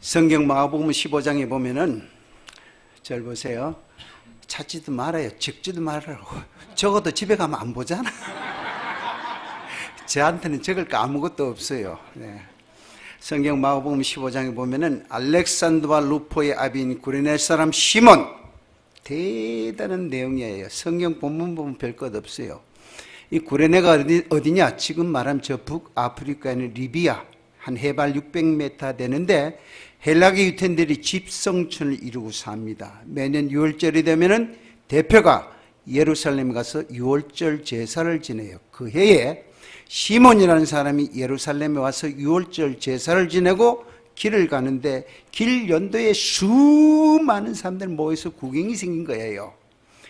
성경 마가복음 15장에 보면은 절 보세요. 찾지도 말아요. 적지도 말라고. 적어도 집에 가면 안 보잖아. 저한테는 적을 거 아무것도 없어요. 네. 성경 마가복음 15장에 보면은 알렉산더와 루포의 아비인 구레네 사람 시몬, 대단한 내용이에요. 성경 본문 보면 별 것 없어요. 이 구레네가 어디냐? 지금 말하면 저 북아프리카에 있는 리비아, 한 해발 600m 되는데 헬라계 유태인들이 집성촌을 이루고 삽니다. 매년 6월절이 되면은 대표가 예루살렘에 가서 6월절 제사를 지내요. 그 해에 시몬이라는 사람이 예루살렘에 와서 6월절 제사를 지내고 길을 가는데 길 연도에 수많은 사람들 모여서 구경이 생긴 거예요.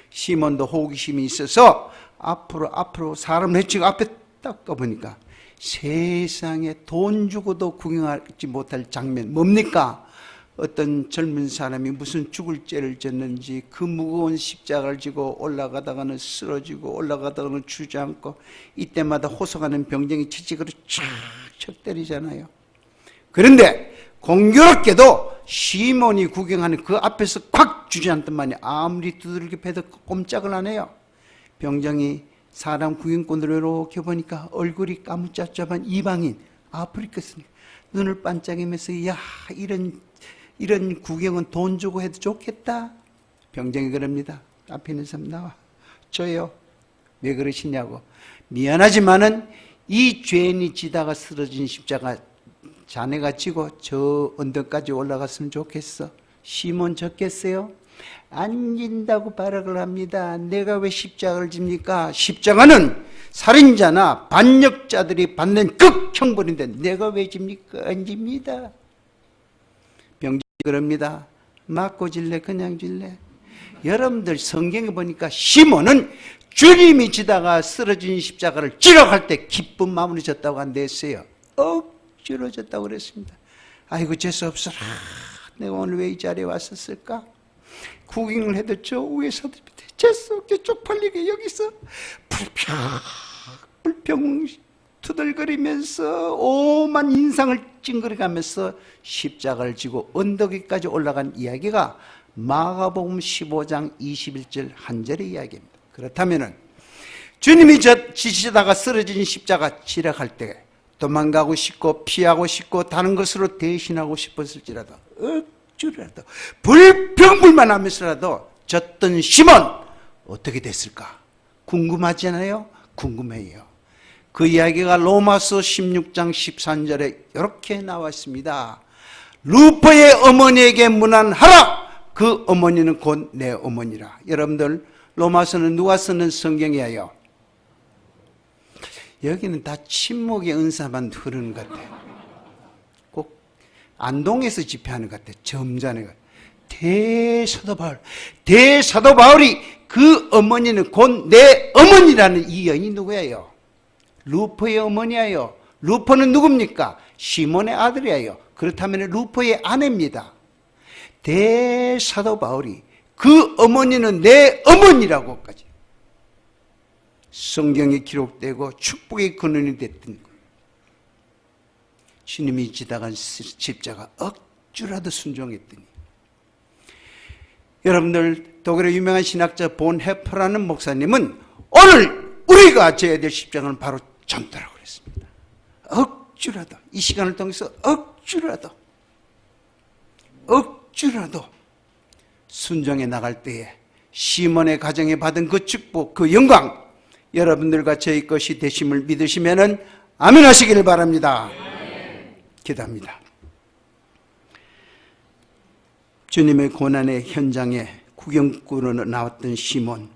시몬도 호기심이 있어서 앞으로 사람을 헤치고 앞에 딱 가보니까 세상에 돈 주고도 구경하지 못할 장면 뭡니까? 어떤 젊은 사람이 무슨 죽을 죄를 졌는지 그 무거운 십자가를 지고 올라가다가는 쓰러지고 올라가다가는 주저앉고 이때마다 호소하는 병정이 채찍으로 촥 때리잖아요. 그런데 공교롭게도 시몬이 구경하는 그 앞에서 콱 주저앉더만이 아무리 두들겨 패도 꼼짝을 안 해요. 병정이 사람 구경꾼으로 이렇게 보니까 얼굴이 까무잡잡한 이방인 아프리카스니까 눈을 반짝이면서 야 이런 구경은 돈 주고 해도 좋겠다. 병정이 그럽니다. 앞에 있는 사람 나와. 저요. 왜 그러시냐고. 미안하지만은 이 죄인이 지다가 쓰러진 십자가 자네가 지고 저 언덕까지 올라갔으면 좋겠어. 시몬 적겠어요? 안 진다고 발악을 합니다. 내가 왜 십자가를 집니까? 십자가는 살인자나 반역자들이 받는 극형벌인데 내가 왜 집니까? 안 집니다. 병정이 그럽니다. 맞고 질래 그냥 질래? 여러분들 성경에 보니까 시몬은 주님이 지다가 쓰러진 십자가를 지러 갈 때 기쁜 마음으로 졌다고 안 됐어요. 억지로 졌다고 그랬습니다. 아이고 재수없어라. 내가 오늘 왜 이 자리에 왔었을까? 구경을 해도 저 위에서도 밑에 재수없게 쪽팔리게 여기서 불평 투덜거리면서 오만 인상을 찡그려가면서 십자가를 지고 언덕 위까지 올라간 이야기가 마가복음 15장 21절 한 절의 이야기입니다. 그렇다면 주님이 지시다가 쓰러진 십자가 지나갈 때 도망가고 싶고 피하고 싶고 다른 것으로 대신하고 싶었을지라도 억지로라도 불평불만하면서라도 졌던 시몬 어떻게 됐을까? 궁금하지 않아요? 궁금해요. 그 이야기가 로마서 16장 13절에 이렇게 나와 있습니다. 루포의 어머니에게 문안하라. 그 어머니는 곧 내 어머니라. 여러분들 로마서는 누가 쓰는 성경이에요? 여기는 다 침묵의 은사만 흐르는 것 같아요. 꼭 안동에서 집회하는 것 같아요. 점잖은 것. 대사도 바울이 그 어머니는 곧 내 어머니라는 이 여인이 누구예요? 루포의 어머니예요. 루포는 누굽니까? 시몬의 아들이에요. 그렇다면 루포의 아내입니다. 대사도 바울이 그 어머니는 내 어머니라고까지 성경에 기록되고 축복의 근원이 됐던 거예요. 주님이 지다간 십자가 억지라도 순종했더니 여러분들 독일의 유명한 신학자 본 헤퍼라는 목사님은 오늘 우리가 져야 될 십자가는 바로 전도라고 그랬습니다. 억지라도 이 시간을 통해서 억지라도 순종해 나갈 때에 시몬의 가정에 받은 그 축복 그 영광 여러분들과 저희 것이 되심을 믿으시면은 아멘 하시기를 바랍니다. 기도합니다. 주님의 고난의 현장에 구경꾼으로 나왔던 시몬,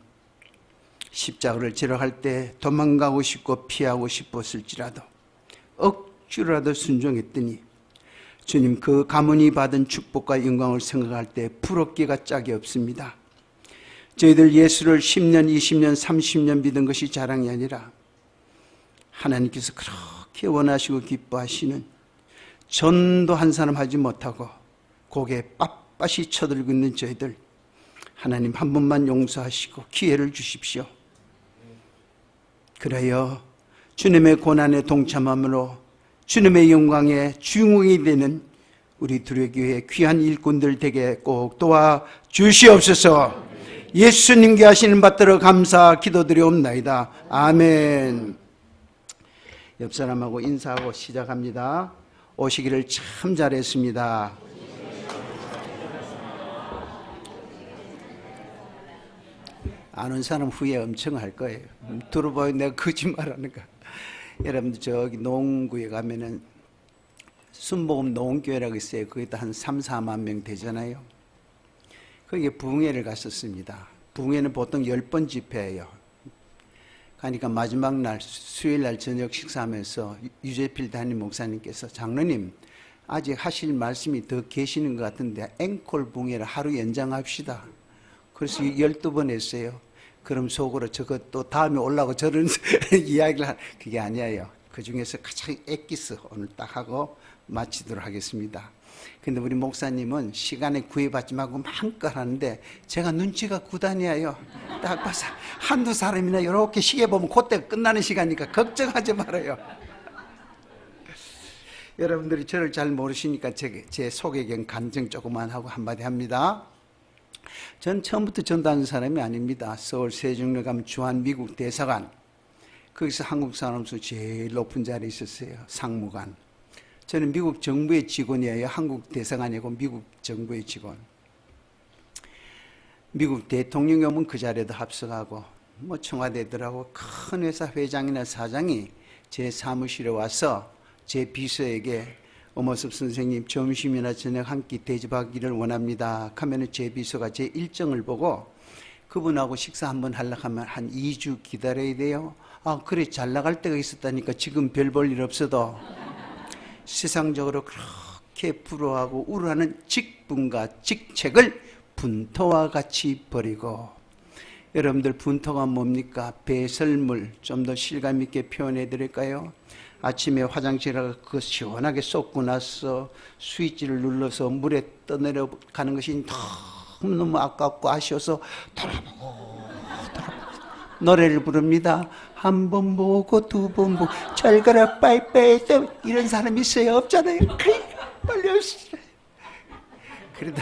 십자가를 지러 갈 때 도망가고 싶고 피하고 싶었을지라도 억지로라도 순종했더니 주님 그 가문이 받은 축복과 영광을 생각할 때 부럽기가 짝이 없습니다. 저희들 예수를 10년, 20년, 30년 믿은 것이 자랑이 아니라 하나님께서 그렇게 원하시고 기뻐하시는 전도 한 사람 하지 못하고 고개 빳빳이 쳐들고 있는 저희들 하나님 한 번만 용서하시고 기회를 주십시오. 그래요 주님의 고난에 동참함으로 주님의 영광의 주인공이 되는 우리 두레교회 귀한 일꾼들 되게 꼭 도와 주시옵소서. 예수님께 하시는 받들어 감사 기도드리옵나이다. 아멘. 옆 사람하고 인사하고 시작합니다. 오시기를 참 잘했습니다. 아는 사람 후회 엄청 할 거예요. 들어봐요, 내가 거짓말하는 거. 여러분들 저기 농구에 가면은 순복음 농교회라고 있어요. 거기도 한 3, 4만 명 되잖아요. 거기에 부흥회를 갔었습니다. 부흥회는 보통 10번 집회예요. 그러니까 마지막 날 수요일 날 저녁 식사하면서 유재필 담임 목사님께서 장로님 아직 하실 말씀이 더 계시는 것 같은데 앵콜 부흥회를 하루 연장합시다. 그래서 12번 했어요. 그럼 속으로 저것도 다음에 올라고 저런 이야기를 그게 아니에요. 그 중에서 가장 엑기스 오늘 딱 하고 마치도록 하겠습니다. 근데 우리 목사님은 시간에 구애받지 말고 마음껏 하는데 제가 눈치가 구단이에요. 딱 봐서 한두 사람이나 이렇게 시계 보면 그때 끝나는 시간이니까 걱정하지 말아요. 여러분들이 저를 잘 모르시니까 제 소개경 간증 조금만 하고 한마디 합니다. 전 처음부터 전도하는 사람이 아닙니다. 서울 세종역 가면 주한 미국 대사관, 거기서 한국 사람으로서 제일 높은 자리에 있었어요. 상무관. 저는 미국 정부의 직원이에요. 한국 대사관이고 미국 정부의 직원. 미국 대통령이 오면 그 자리에도 합석하고 뭐 청와대들하고 큰 회사 회장이나 사장이 제 사무실에 와서 제 비서에게 엄호섭 선생님 점심이나 저녁 한 끼 대접하기를 원합니다 하면 제 비서가 제 일정을 보고 그분하고 식사 한번 하려고 하면 한 2주 기다려야 돼요. 아 그래 잘 나갈 때가 있었다니까 지금 별 볼 일 없어도. 세상적으로 그렇게 부러워하고 우려하는 직분과 직책을 분토와 같이 버리고, 여러분들 분토가 뭡니까? 배설물 좀 더 실감 있게 표현해 드릴까요? 아침에 화장실에 가서 그거 시원하게 쏟고 나서 스위치를 눌러서 물에 떠내려 가는 것이 너무 아깝고 아쉬워서 돌아보고 노래를 부릅니다. 한 번 보고 두 번 보고 잘 가라 빠이빠이. 이런 사람이 있어요? 없잖아요. 빨리 오시죠. 그래도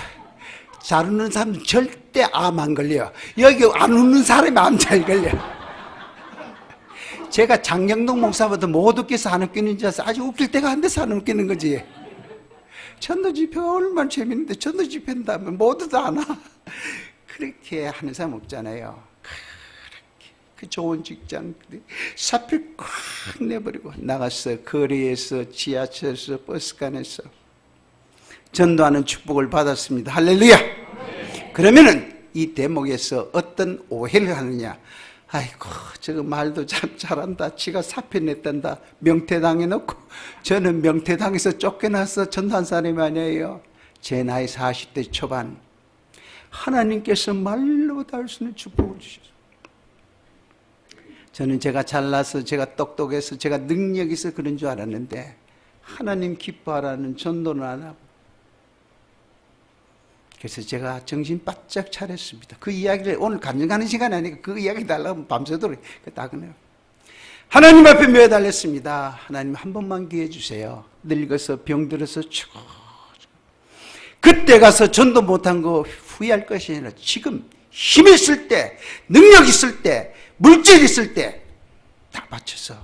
잘 웃는 사람은 절대 암 안 걸려요. 여기 안 웃는 사람이 암 잘 걸려요. 제가 장영동 목사보다 못 웃겨서 안 웃기는 줄 알아서 아주 웃길 때가 안 돼서 안 웃기는 거지. 전도 집회 얼마나 재밌는데 전도 집회 한다면 모두도 안 와. 그렇게 하는 사람 없잖아요. 그 좋은 직장 사표 꽉 내버리고 나갔어. 거리에서 지하철에서 버스관에서 전도하는 축복을 받았습니다. 할렐루야. 그러면은 이 대목에서 어떤 오해를 하느냐. 아이고 저거 말도 참 잘한다. 지가 사표 냈단다. 명태당해 놓고. 저는 명태당에서 쫓겨나서 전도한 사람이 아니에요. 제 나이 40대 초반. 하나님께서 말로 다 할 수 있는 축복을 주셨어요. 저는 제가 잘나서 제가 똑똑해서 제가 능력이 있어 그런 줄 알았는데 하나님 기뻐하라는 전도는 안 하고, 그래서 제가 정신 바짝 차렸습니다. 그 이야기를 오늘 감정하는 시간이 아니니까 그 이야기 달라고 밤새도록 다 그래요. 하나님 앞에 매달렸습니다. 하나님 한 번만 기회 주세요. 늙어서 병들어서 죽어. 그때 가서 전도 못한 거 후회할 것이 아니라 지금 힘 있을 때, 능력 있을 때, 물질 있을 때 다 바쳐서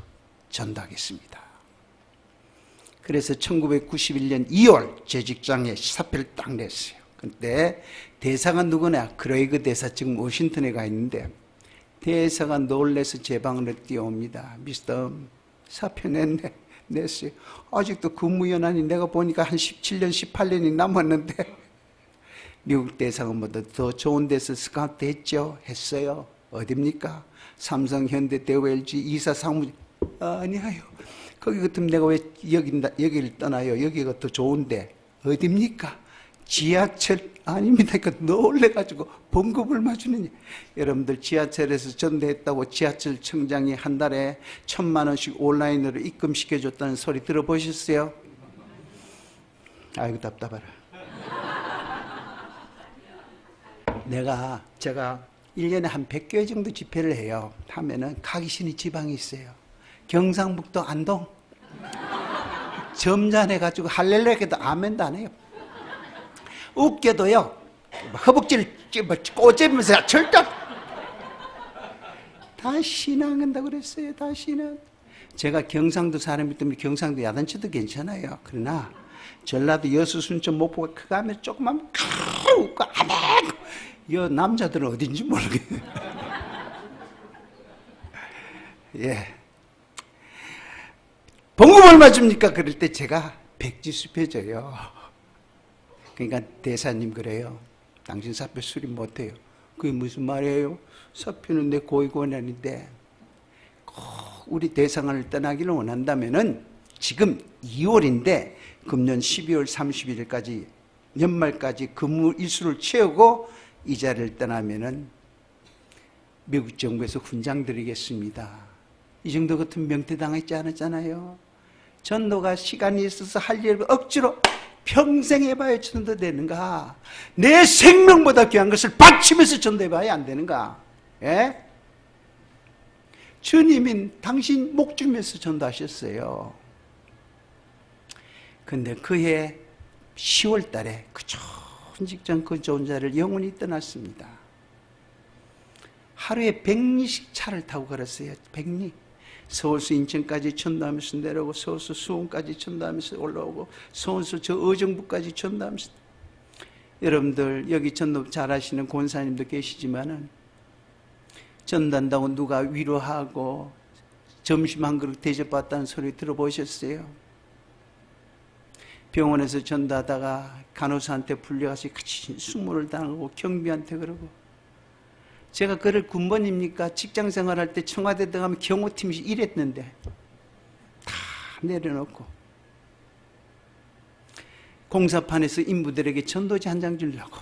전도하겠습니다. 그래서 1991년 2월 제 직장에 사표를 딱 냈어요. 그때 대사관 누구냐? 크레이그 대사 지금 워싱턴에 가 있는데 대사가 놀래서 제 방으로 뛰어옵니다. 미스터 사표 냈어요. 아직도 근무연한이 내가 보니까 한 17년 18년이 남았는데 미국 대사관보다 더 좋은 데서 스카우트 했죠? 했어요. 어딥니까? 삼성, 현대, 대우, LG, 이사, 상무. 아니에요. 거기 같으면 내가 왜 여기를 떠나요? 여기가 더 좋은데. 어딥니까? 지하철 아닙니다. 그러니까 놀래가지고 봉급을 맞추느냐. 여러분들 지하철에서 전도했다고 지하철 청장이 한 달에 1,000만 원씩 온라인으로 입금시켜줬다는 소리 들어보셨어요? 아이고 답답하라. 제가 1년에 한 100교회 정도 집회를 해요. 하면은 가기 싫은 지방이 있어요. 경상북도 안동. 점잖해가지고 할렐루야 해도 아멘도 안 해요. 웃겨도요, 허벅지를 꼬집으면서 절대 다 신앙한다고 그랬어요. 다 신앙. 제가 경상도 사람이기 때문에 경상도 야단쳐도 괜찮아요. 그러나 전라도 여수 순천 목포가 그거 하면 조금만 웃고 아멘. 이 남자들은 어딘지 모르겠네요. 예. 봉급 얼마 줍니까? 그럴 때 제가 백지수표져요. 그러니까 대사님 그래요. 당신 사표 수립 못해요. 그게 무슨 말이에요? 사표는 내 고위권한인데 꼭 우리 대상을 떠나기를 원한다면은 지금 2월인데 금년 12월 31일까지 연말까지 근무 일수를 채우고 이자를 떠나면은 미국 정부에서 훈장 드리겠습니다. 이 정도 같은 명태 당했지 않았잖아요. 전도가 시간이 있어서 할 일을 억지로 평생 해봐야 전도 되는가? 내 생명보다 귀한 것을 바치면서 전도해봐야 안 되는가? 예? 주님인 당신 목 주면서 전도하셨어요. 근데 그해 10월 달에 그 좋은 직장 그 좋은 자를 영원히 떠났습니다. 하루에 100리씩 차를 타고 걸었어요. 100리. 서울서 인천까지 전도하면서 내려오고 서울서 수원까지 전도하면서 올라오고 서울서 저 의정부까지 전도하면서. 여러분들 여기 전도 잘하시는 권사님도 계시지만은 전도한다고 누가 위로하고 점심 한 그릇 대접받았다는 소리 들어보셨어요? 병원에서 전도하다가 간호사한테 불려가서 같이 수모를 당하고 경비한테 그러고. 제가 그를 군번입니까? 직장생활할 때 청와대 들어가면 경호팀이 일했는데 다 내려놓고 공사판에서 인부들에게 전도지 한 장 주려고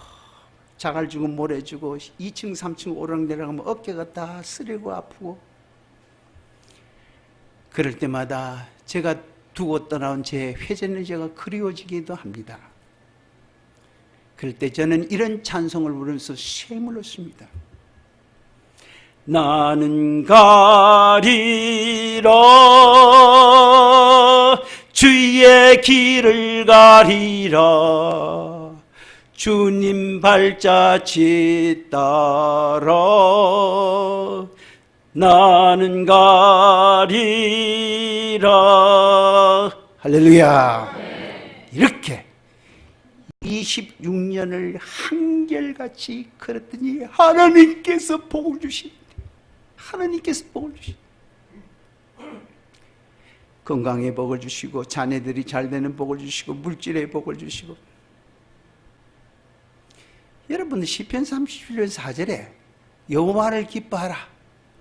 자갈 주고 모래 주고 2층 3층 오락내락하면 어깨가 다 쓰리고 아프고. 그럴 때마다 제가 두고 떠나온 제 회전의 제가 그리워지기도 합니다. 그럴 때 저는 이런 찬송을 부르면서 샘을 얻습니다. 나는 가리라 주의 길을 가리라 주님 발자취 따라 나는 가리라. 할렐루야. 이렇게 26년을 한결같이 걸었더니 하나님께서 복을 주십니다. 하나님께서 복을 주십니다. 건강에 복을 주시고 자녀들이 잘 되는 복을 주시고 물질에 복을 주시고. 여러분 시편 37편 4절에 여호와를 기뻐하라.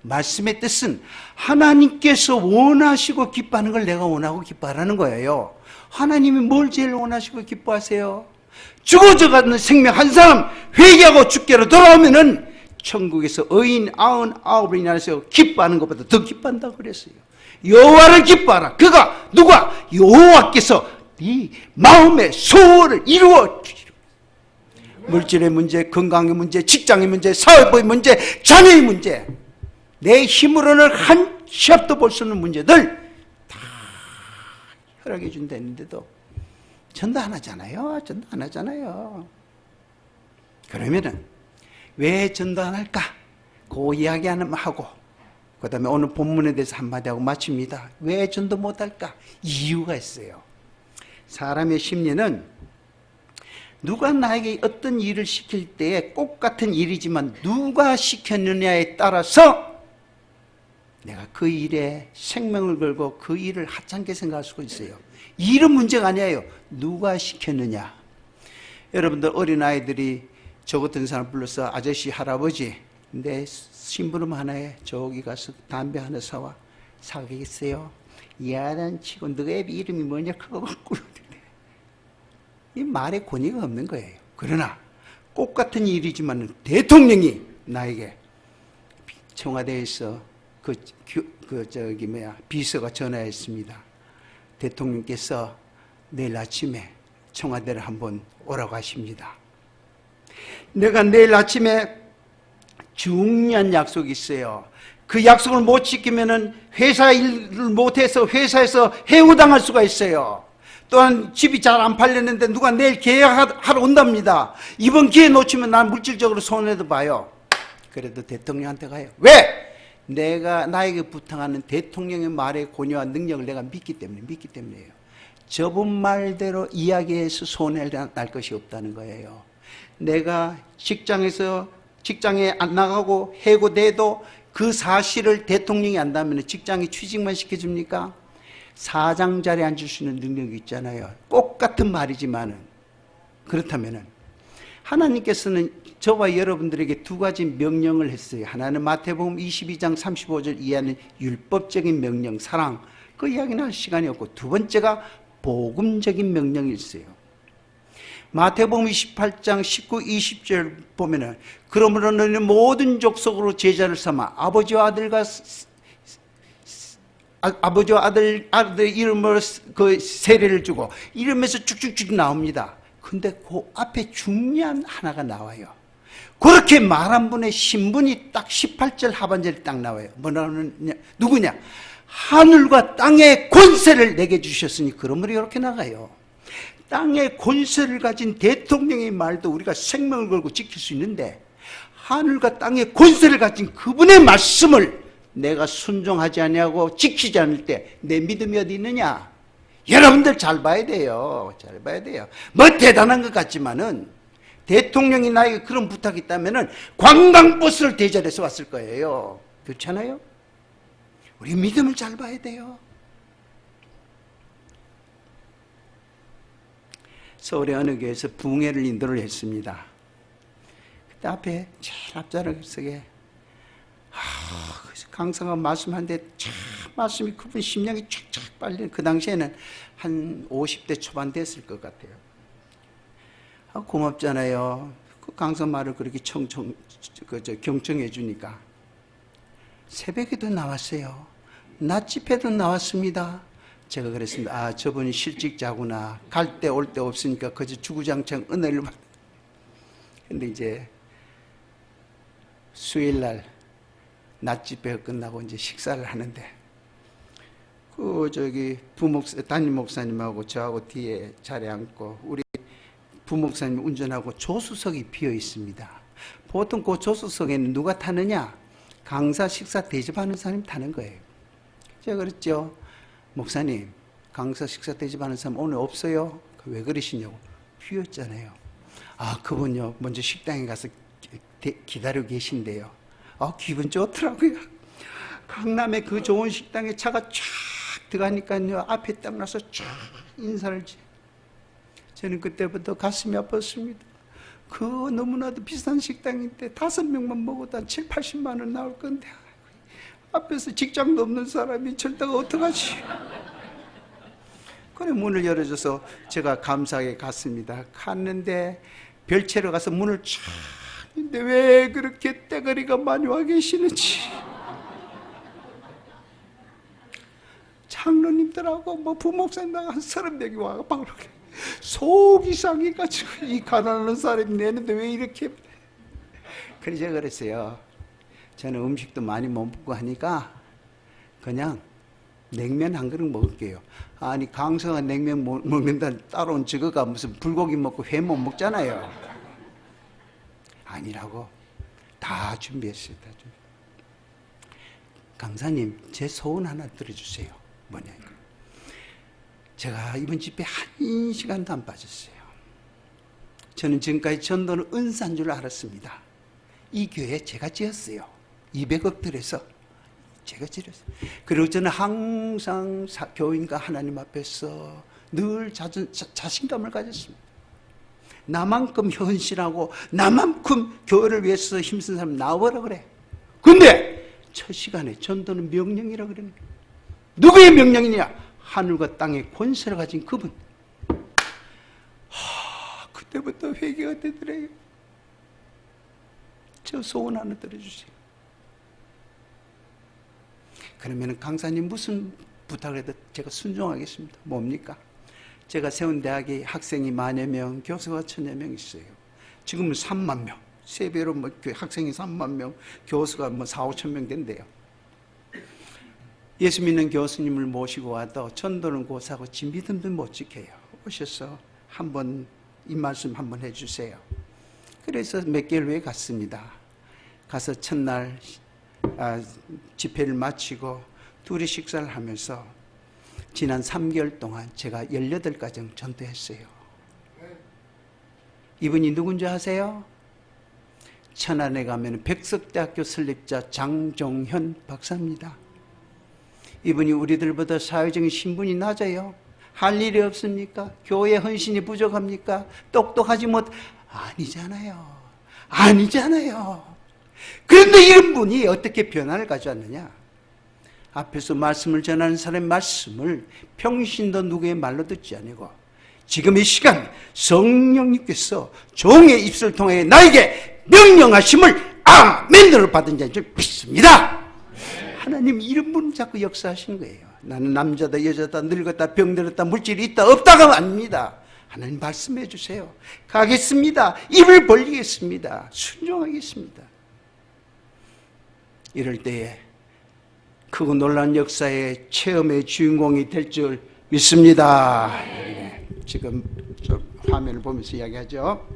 말씀의 뜻은 하나님께서 원하시고 기뻐하는 걸 내가 원하고 기뻐하라는 거예요. 하나님이 뭘 제일 원하시고 기뻐하세요? 죽어져가는 생명 한 사람 회개하고 주께로 돌아오면은 천국에서 의인 99이 나서 기뻐하는 것보다 더 기뻐한다고 그랬어요. 여호와를 기뻐하라. 그가 누가? 여호와께서 네 마음의 소원을 이루어 주시라. 물질의 문제, 건강의 문제, 직장의 문제, 사회의 문제, 자녀의 문제, 내 힘으로는 한 치 앞도 볼 수 없는 문제들 다 허락해 준다는데도 전도 안 하잖아요. 전도 안 하잖아요. 그러면은 왜 전도 안 할까? 그 이야기 하나 하고 그 다음에 오늘 본문에 대해서 한마디 하고 마칩니다. 왜 전도 못 할까? 이유가 있어요. 사람의 심리는 누가 나에게 어떤 일을 시킬 때에 꼭 같은 일이지만 누가 시켰느냐에 따라서 내가 그 일에 생명을 걸고 그 일을 하찮게 생각할 수가 있어요. 일은 문제가 아니에요. 누가 시켰느냐. 여러분들 어린아이들이 저 같은 사람 불러서 아저씨 할아버지 내 심부름 하나에 저기 가서 담배 하나 사와. 사겠어요? 야단치고 너가 애 이름이 뭐냐 그거 갖고 이 말에 권위가 없는 거예요. 그러나 꼭 같은 일이지만 대통령이 나에게 청와대에서 비서가 전화했습니다. 대통령께서 내일 아침에 청와대를 한번 오라고 하십니다. 내가 내일 아침에 중요한 약속이 있어요. 그 약속을 못 지키면은 회사 일을 못해서 회사에서 해고당할 수가 있어요. 또한 집이 잘 안 팔렸는데 누가 내일 계약하러 온답니다. 이번 기회 놓치면 난 물질적으로 손해도 봐요. 그래도 대통령한테 가요. 왜? 내가 나에게 부탁하는 대통령의 말의 권위와 능력을 내가 믿기 때문이에요. 저분 말대로 이야기해서 손해를 날 것이 없다는 거예요. 내가 직장에 안 나가고 해고돼도 그 사실을 대통령이 안다면 직장에 취직만 시켜줍니까? 사장 자리에 앉을 수 있는 능력이 있잖아요. 똑같은 말이지만은. 그렇다면은 하나님께서는 저와 여러분들에게 두 가지 명령을 했어요. 하나는 마태복음 22장 35절 이하는 율법적인 명령, 사랑. 그 이야기는 할 시간이 없고, 두 번째가 복음적인 명령이 있어요. 마태복음 28장 19, 20절 보면은 그러므로 너희는 모든 족속으로 제자를 삼아 아버지와 아들 이름으로 그 세례를 주고 이러면서 쭉쭉쭉 나옵니다. 근데 그 앞에 중요한 하나가 나와요. 그렇게 말한 분의 신분이 딱 18절 하반절에 딱 나와요. 뭐라느냐? 누구냐? 하늘과 땅의 권세를 내게 주셨으니 그러므로 이렇게 나가요. 땅의 권세를 가진 대통령의 말도 우리가 생명을 걸고 지킬 수 있는데, 하늘과 땅의 권세를 가진 그분의 말씀을 내가 순종하지 아니하고 지키지 않을 때 내 믿음이 어디 있느냐? 여러분들 잘 봐야 돼요. 잘 봐야 돼요. 뭐 대단한 것 같지만은 대통령이 나에게 그런 부탁이 있다면은 관광버스를 대절해서 왔을 거예요. 그렇잖아요? 우리 믿음을 잘 봐야 돼요. 서울의 어느 교회에서 붕해를 인도를 했습니다. 그때 앞에 제일 앞자락에 강사가 말씀하는데 참 말씀이 그분 심령이 쫙쫙 빨리는, 그 당시에는 한 50대 초반 됐을 것 같아요. 고맙잖아요. 그 강사 말을 그렇게 경청해 주니까. 새벽에도 나왔어요. 낮 집회도 나왔습니다. 제가 그랬습니다. 저분이 실직자구나. 갈 때 올 때 없으니까 그저 주구장창 은혜를 받. 근데 이제 수요일날 낮 집회가 끝나고 이제 식사를 하는데, 담임 목사님하고 저하고 뒤에 자리에 앉고, 우리 부목사님 운전하고 조수석이 비어 있습니다. 보통 그 조수석에는 누가 타느냐? 강사 식사 대접하는 사람이 타는 거예요. 제가 그랬죠. 목사님, 강사 식사 대접하는 사람 오늘 없어요? 왜 그러시냐고. 비었잖아요. 그분요, 먼저 식당에 가서 기다리고 계신데요. 기분 좋더라고요. 강남의 그 좋은 식당에 차가 쫙 들어가니까요, 앞에 딱 나서 쫙 인사를 저는 그때부터 가슴이 아팠습니다. 그 너무나도 비싼 식당인데 5명만 먹어도 한 7, 80만 원 나올 건데, 앞에서 직장도 없는 사람이 절대가 어떡하지? 그래 문을 열어줘서 제가 감사하게 갔습니다. 갔는데 별채로 가서 문을 쫙 근데 왜 그렇게 떼거리가 많이 와 계시는지, 장로님들하고 부목사님하고 한 30명이 와가 바로 속이 상해가지고 이 가난한 사람이 내는데 왜 이렇게. 그래서 제가 그랬어요. 저는 음식도 많이 못 먹고 하니까 그냥 냉면 한 그릇 먹을게요. 아니 강성한 냉면 먹는다 따라온 저거가 무슨 불고기 먹고 회 못 먹잖아요. 아니라고 다 준비했어요. 다 준비. 강사님, 제 소원 하나 들어주세요. 뭐냐? 제가 이번 집회 1시간도 안 빠졌어요. 저는 지금까지 전도는 은사인 줄 알았습니다. 이 교회 제가 지었어요. 200억 들여서 제가 지었어요. 그리고 저는 항상 교인과 하나님 앞에서 늘 자신감을 가졌습니다. 나만큼 헌신하고 나만큼 교회를 위해서 힘쓴 사람 나오라 그래. 근데 첫 시간에 전도는 명령이라 그러는 거예요. 누구의 명령이냐? 하늘과 땅의 권세를 가진 그분. 그때부터 회개가 되더래요. 저 소원 하나 들어주세요. 그러면 강사님 무슨 부탁을 해도 제가 순종하겠습니다. 뭡니까? 제가 세운 대학에 학생이 10,000여 명, 교수가 1,000여 명 있어요. 지금은 3만 명. 3배로 학생이 3만 명, 교수가 4, 5천 명 된대요. 예수 믿는 교수님을 모시고 와도 전도는 고사하고 지 믿음도 못 지켜요. 오셔서 한번 이 말씀 한번 해주세요. 그래서 몇 개월 후에 갔습니다. 가서 첫날 집회를 마치고 둘이 식사를 하면서 지난 3개월 동안 제가 18가정 전도했어요. 이분이 누군지 아세요? 천안에 가면 백석대학교 설립자 장종현 박사입니다. 이분이 우리들보다 사회적인 신분이 낮아요. 할 일이 없습니까? 교회 헌신이 부족합니까? 똑똑하지 못, 아니잖아요. 그런데 이런 분이 어떻게 변화를 가져왔느냐? 앞에서 말씀을 전하는 사람의 말씀을 평신도 누구의 말로 듣지 아니고 지금 이 시간 성령님께서 종의 입술을 통해 나에게 명령하심을 아멘으로 받은 자인 줄 믿습니다. 하나님 이런 분은 자꾸 역사하시는 거예요. 나는 남자다 여자다 늙었다 병들었다 물질이 있다 없다가 아닙니다. 하나님 말씀해 주세요. 가겠습니다. 입을 벌리겠습니다. 순종하겠습니다. 이럴 때에 크고 놀라운 역사의 체험의 주인공이 될 줄 믿습니다. 네, 지금 좀 화면을 보면서 이야기하죠.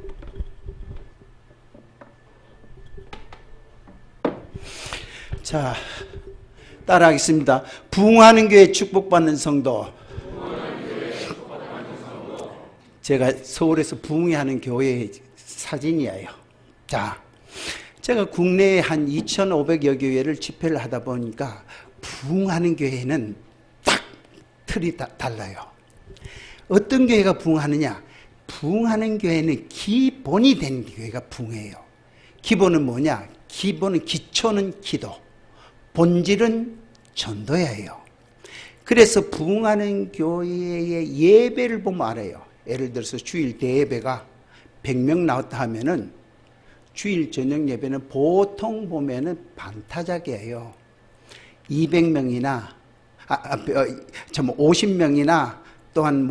자, 따라하겠습니다. 부흥하는 교회 축복받는 성도. 제가 서울에서 부흥하는 교회의 사진이에요. 자, 제가 국내에 한 2,500여 교회를 집회를 하다 보니까 부흥하는 교회는 딱 틀이 달라요. 어떤 교회가 부흥하느냐? 부흥하는 교회는 기본이 된 교회가 부흥해요. 기본은 뭐냐? 기초는 기도, 본질은 전도예요. 그래서 부흥하는 교회의 예배를 보면 알아요. 예를 들어서 주일 대예배가 100명 나왔다 하면은 주일 저녁 예배는 보통 보면은 반타작이에요. 200명이나 50명이나 또한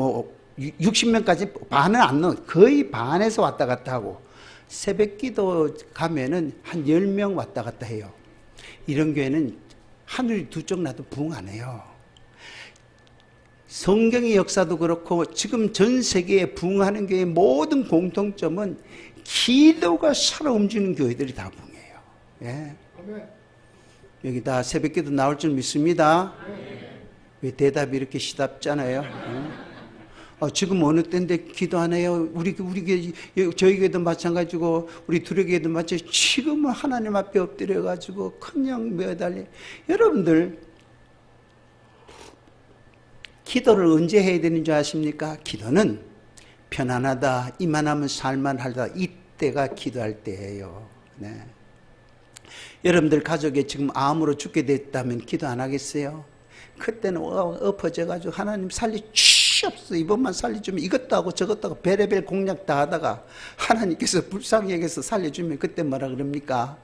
60명까지 반은 안 넣어. 거의 반에서 왔다 갔다 하고 새벽기도 가면은 한 10명 왔다 갔다 해요. 이런 교회는 하늘이 두 쪽 나도 부흥 안 해요. 성경의 역사도 그렇고 지금 전 세계에 부흥하는 교회의 모든 공통점은 기도가 살아 움직이는 교회들이 다 부흥해요. 예. 여기 다 새벽기도 나올 줄 믿습니다. 왜 대답이 이렇게 시답잖아요. 지금 어느 때인데 기도 안 해요. 우리 저희 교회도 마찬가지고 우리 둘의 교회도 마찬가지고 지금은 하나님 앞에 엎드려가지고 그냥 매달려. 여러분들 기도를 언제 해야 되는 줄 아십니까? 기도는 편안하다, 이만하면 살만하다, 이때가 기도할 때예요. 네. 여러분들 가족에 지금 암으로 죽게 됐다면 기도 안 하겠어요? 그때는 엎어져가지고 하나님 살리시옵소서, 이번만 살려주면 이것도 하고 저것도 하고 별의별 공략 다 하다가 하나님께서 불쌍히 여겨서 살려주면 그때 뭐라 그럽니까?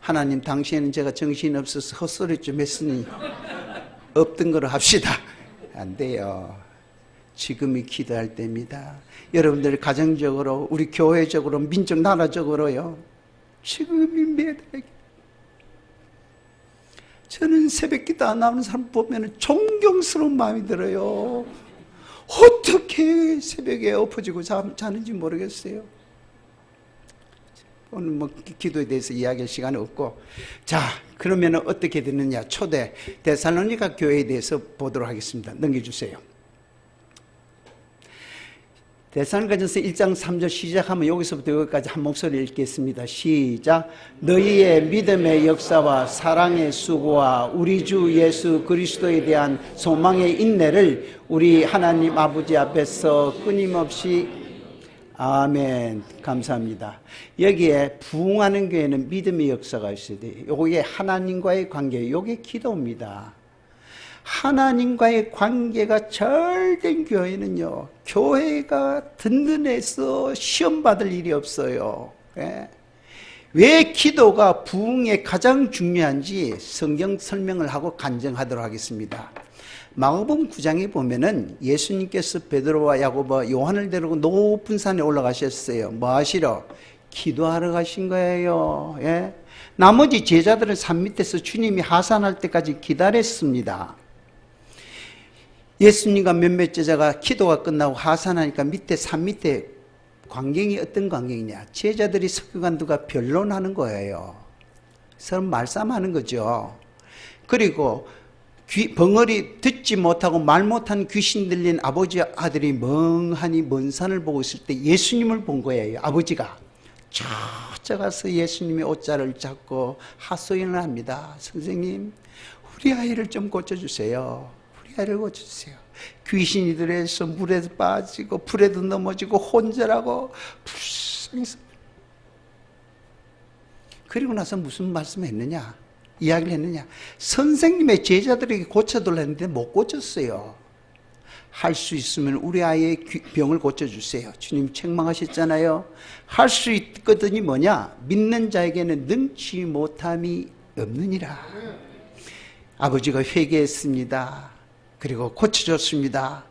하나님 당시에는 제가 정신이 없어서 헛소리 좀 했으니 없던 거로 합시다. 안 돼요. 지금이 기도할 때입니다. 여러분들 가정적으로, 우리 교회적으로, 민족 나라적으로요. 지금이 매달게. 저는 새벽기도 안 나오는 사람 보면 존경스러운 마음이 들어요. 어떻게 새벽에 엎어지고 자는지 모르겠어요. 오늘 기도에 대해서 이야기할 시간이 없고, 자, 그러면 어떻게 되느냐? 초대 데살로니가 교회에 대해서 보도록 하겠습니다. 넘겨주세요. 데살로니가전서 1장 3절 시작하면 여기서부터 여기까지 한 목소리 읽겠습니다. 시작. 너희의 믿음의 역사와 사랑의 수고와 우리 주 예수 그리스도에 대한 소망의 인내를 우리 하나님 아버지 앞에서 끊임없이 아멘. 감사합니다. 여기에 부흥하는 교회는 믿음의 역사가 있어야 돼요. 요게 하나님과의 관계, 요게 기도입니다. 하나님과의 관계가 잘 된 교회는요, 교회가 든든해서 시험 받을 일이 없어요. 예? 왜 기도가 부흥에 가장 중요한지 성경 설명을 하고 간증하도록 하겠습니다. 마가복음 9장에 보면은 예수님께서 베드로와 야고보와 요한을 데리고 높은 산에 올라가셨어요. 뭐 하시러? 기도하러 가신 거예요. 예? 나머지 제자들은 산 밑에서 주님이 하산할 때까지 기다렸습니다. 예수님과 몇몇 제자가 기도가 끝나고 하산하니까 산 밑에 광경이 어떤 광경이냐. 제자들이 석유관두가 변론하는 거예요. 서로 말싸움하는 거죠. 그리고 벙어리 듣지 못하고 말 못한 귀신 들린 아버지 아들이 멍하니 먼 산을 보고 있을 때 예수님을 본 거예요. 아버지가 쫓아가서 예수님의 옷자를 잡고 하소연을 합니다. 선생님, 우리 아이를 좀 고쳐주세요. 우리 아이를 고쳐주세요. 귀신이 들어서 물에도 빠지고 불에도 넘어지고 혼절하고 불쌍해서. 그리고 나서 무슨 말씀했느냐, 이야기를 했느냐. 선생님의 제자들에게 고쳐달라 했는데 못 고쳤어요. 할 수 있으면 우리 아이의 병을 고쳐주세요. 주님 책망하셨잖아요. 할 수 있거든이 뭐냐, 믿는 자에게는 능치 못함이 없느니라. 아버지가 회개했습니다. 그리고 고쳐줬습니다.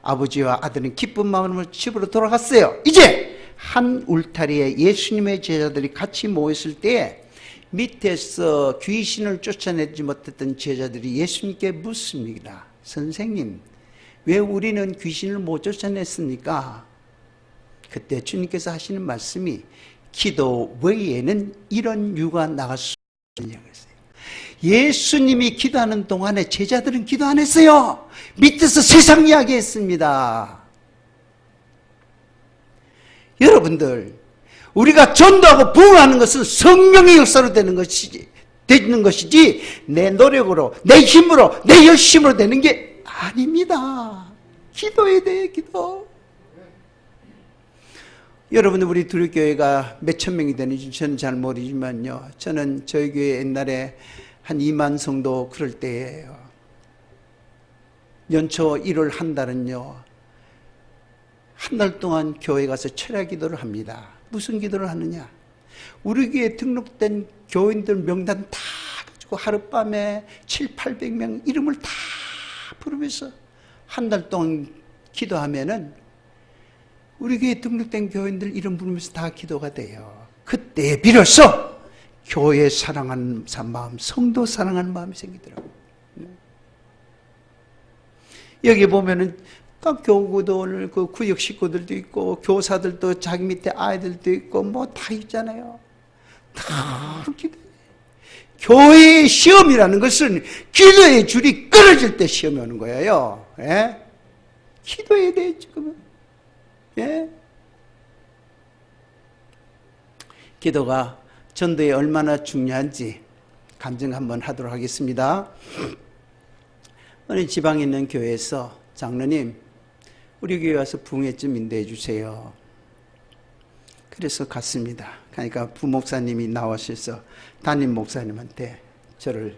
아버지와 아들은 기쁜 마음으로 집으로 돌아갔어요. 이제 한 울타리에 예수님의 제자들이 같이 모였을 때 밑에서 귀신을 쫓아내지 못했던 제자들이 예수님께 묻습니다. 선생님, 왜 우리는 귀신을 못 쫓아냈습니까? 그때 주님께서 하시는 말씀이 기도 외에는 이런 유가 나갈 수 없느냐고 했어요. 예수님이 기도하는 동안에 제자들은 기도 안 했어요. 밑에서 세상 이야기 했습니다. 여러분들, 우리가 전도하고 부흥하는 것은 성령의 역사로 되는 것이지 내 노력으로, 내 힘으로, 내 열심으로 되는 게 아닙니다. 기도에 대해 기도. 여러분들, 우리 두류교회가 몇천 명이 되는지 저는 잘 모르지만요, 저는 저희 교회 옛날에 한 2만 성도 그럴 때예요. 연초 1월 한 달은요, 한 달 동안 교회 가서 철야 기도를 합니다. 무슨 기도를 하느냐, 우리 교회에 등록된 교인들 명단 다 가지고 하룻밤에 700~800명 이름을 다 부르면서 한 달 동안 기도하면은 우리 교회에 등록된 교인들 이름 부르면서 다 기도가 돼요. 그때 비로소 교회 사랑하는 마음, 성도 사랑하는 마음이 생기더라고요. 여기 보면은 각 교구도 오늘 그 구역 식구들도 있고 교사들도 자기 밑에 아이들도 있고 뭐 다 있잖아요. 다 기도. 교회의 시험이라는 것은 기도의 줄이 끊어질 때 시험이 오는 거예요. 예? 기도에 대해 지금, 예? 기도가 전도에 얼마나 중요한지 간증 한번 하도록 하겠습니다. 어느 지방에 있는 교회에서 장로님, 우리 교회 와서 부흥회 좀 인도해 주세요. 그래서 갔습니다. 그러니까 부목사님이 나오셔서 담임 목사님한테 저를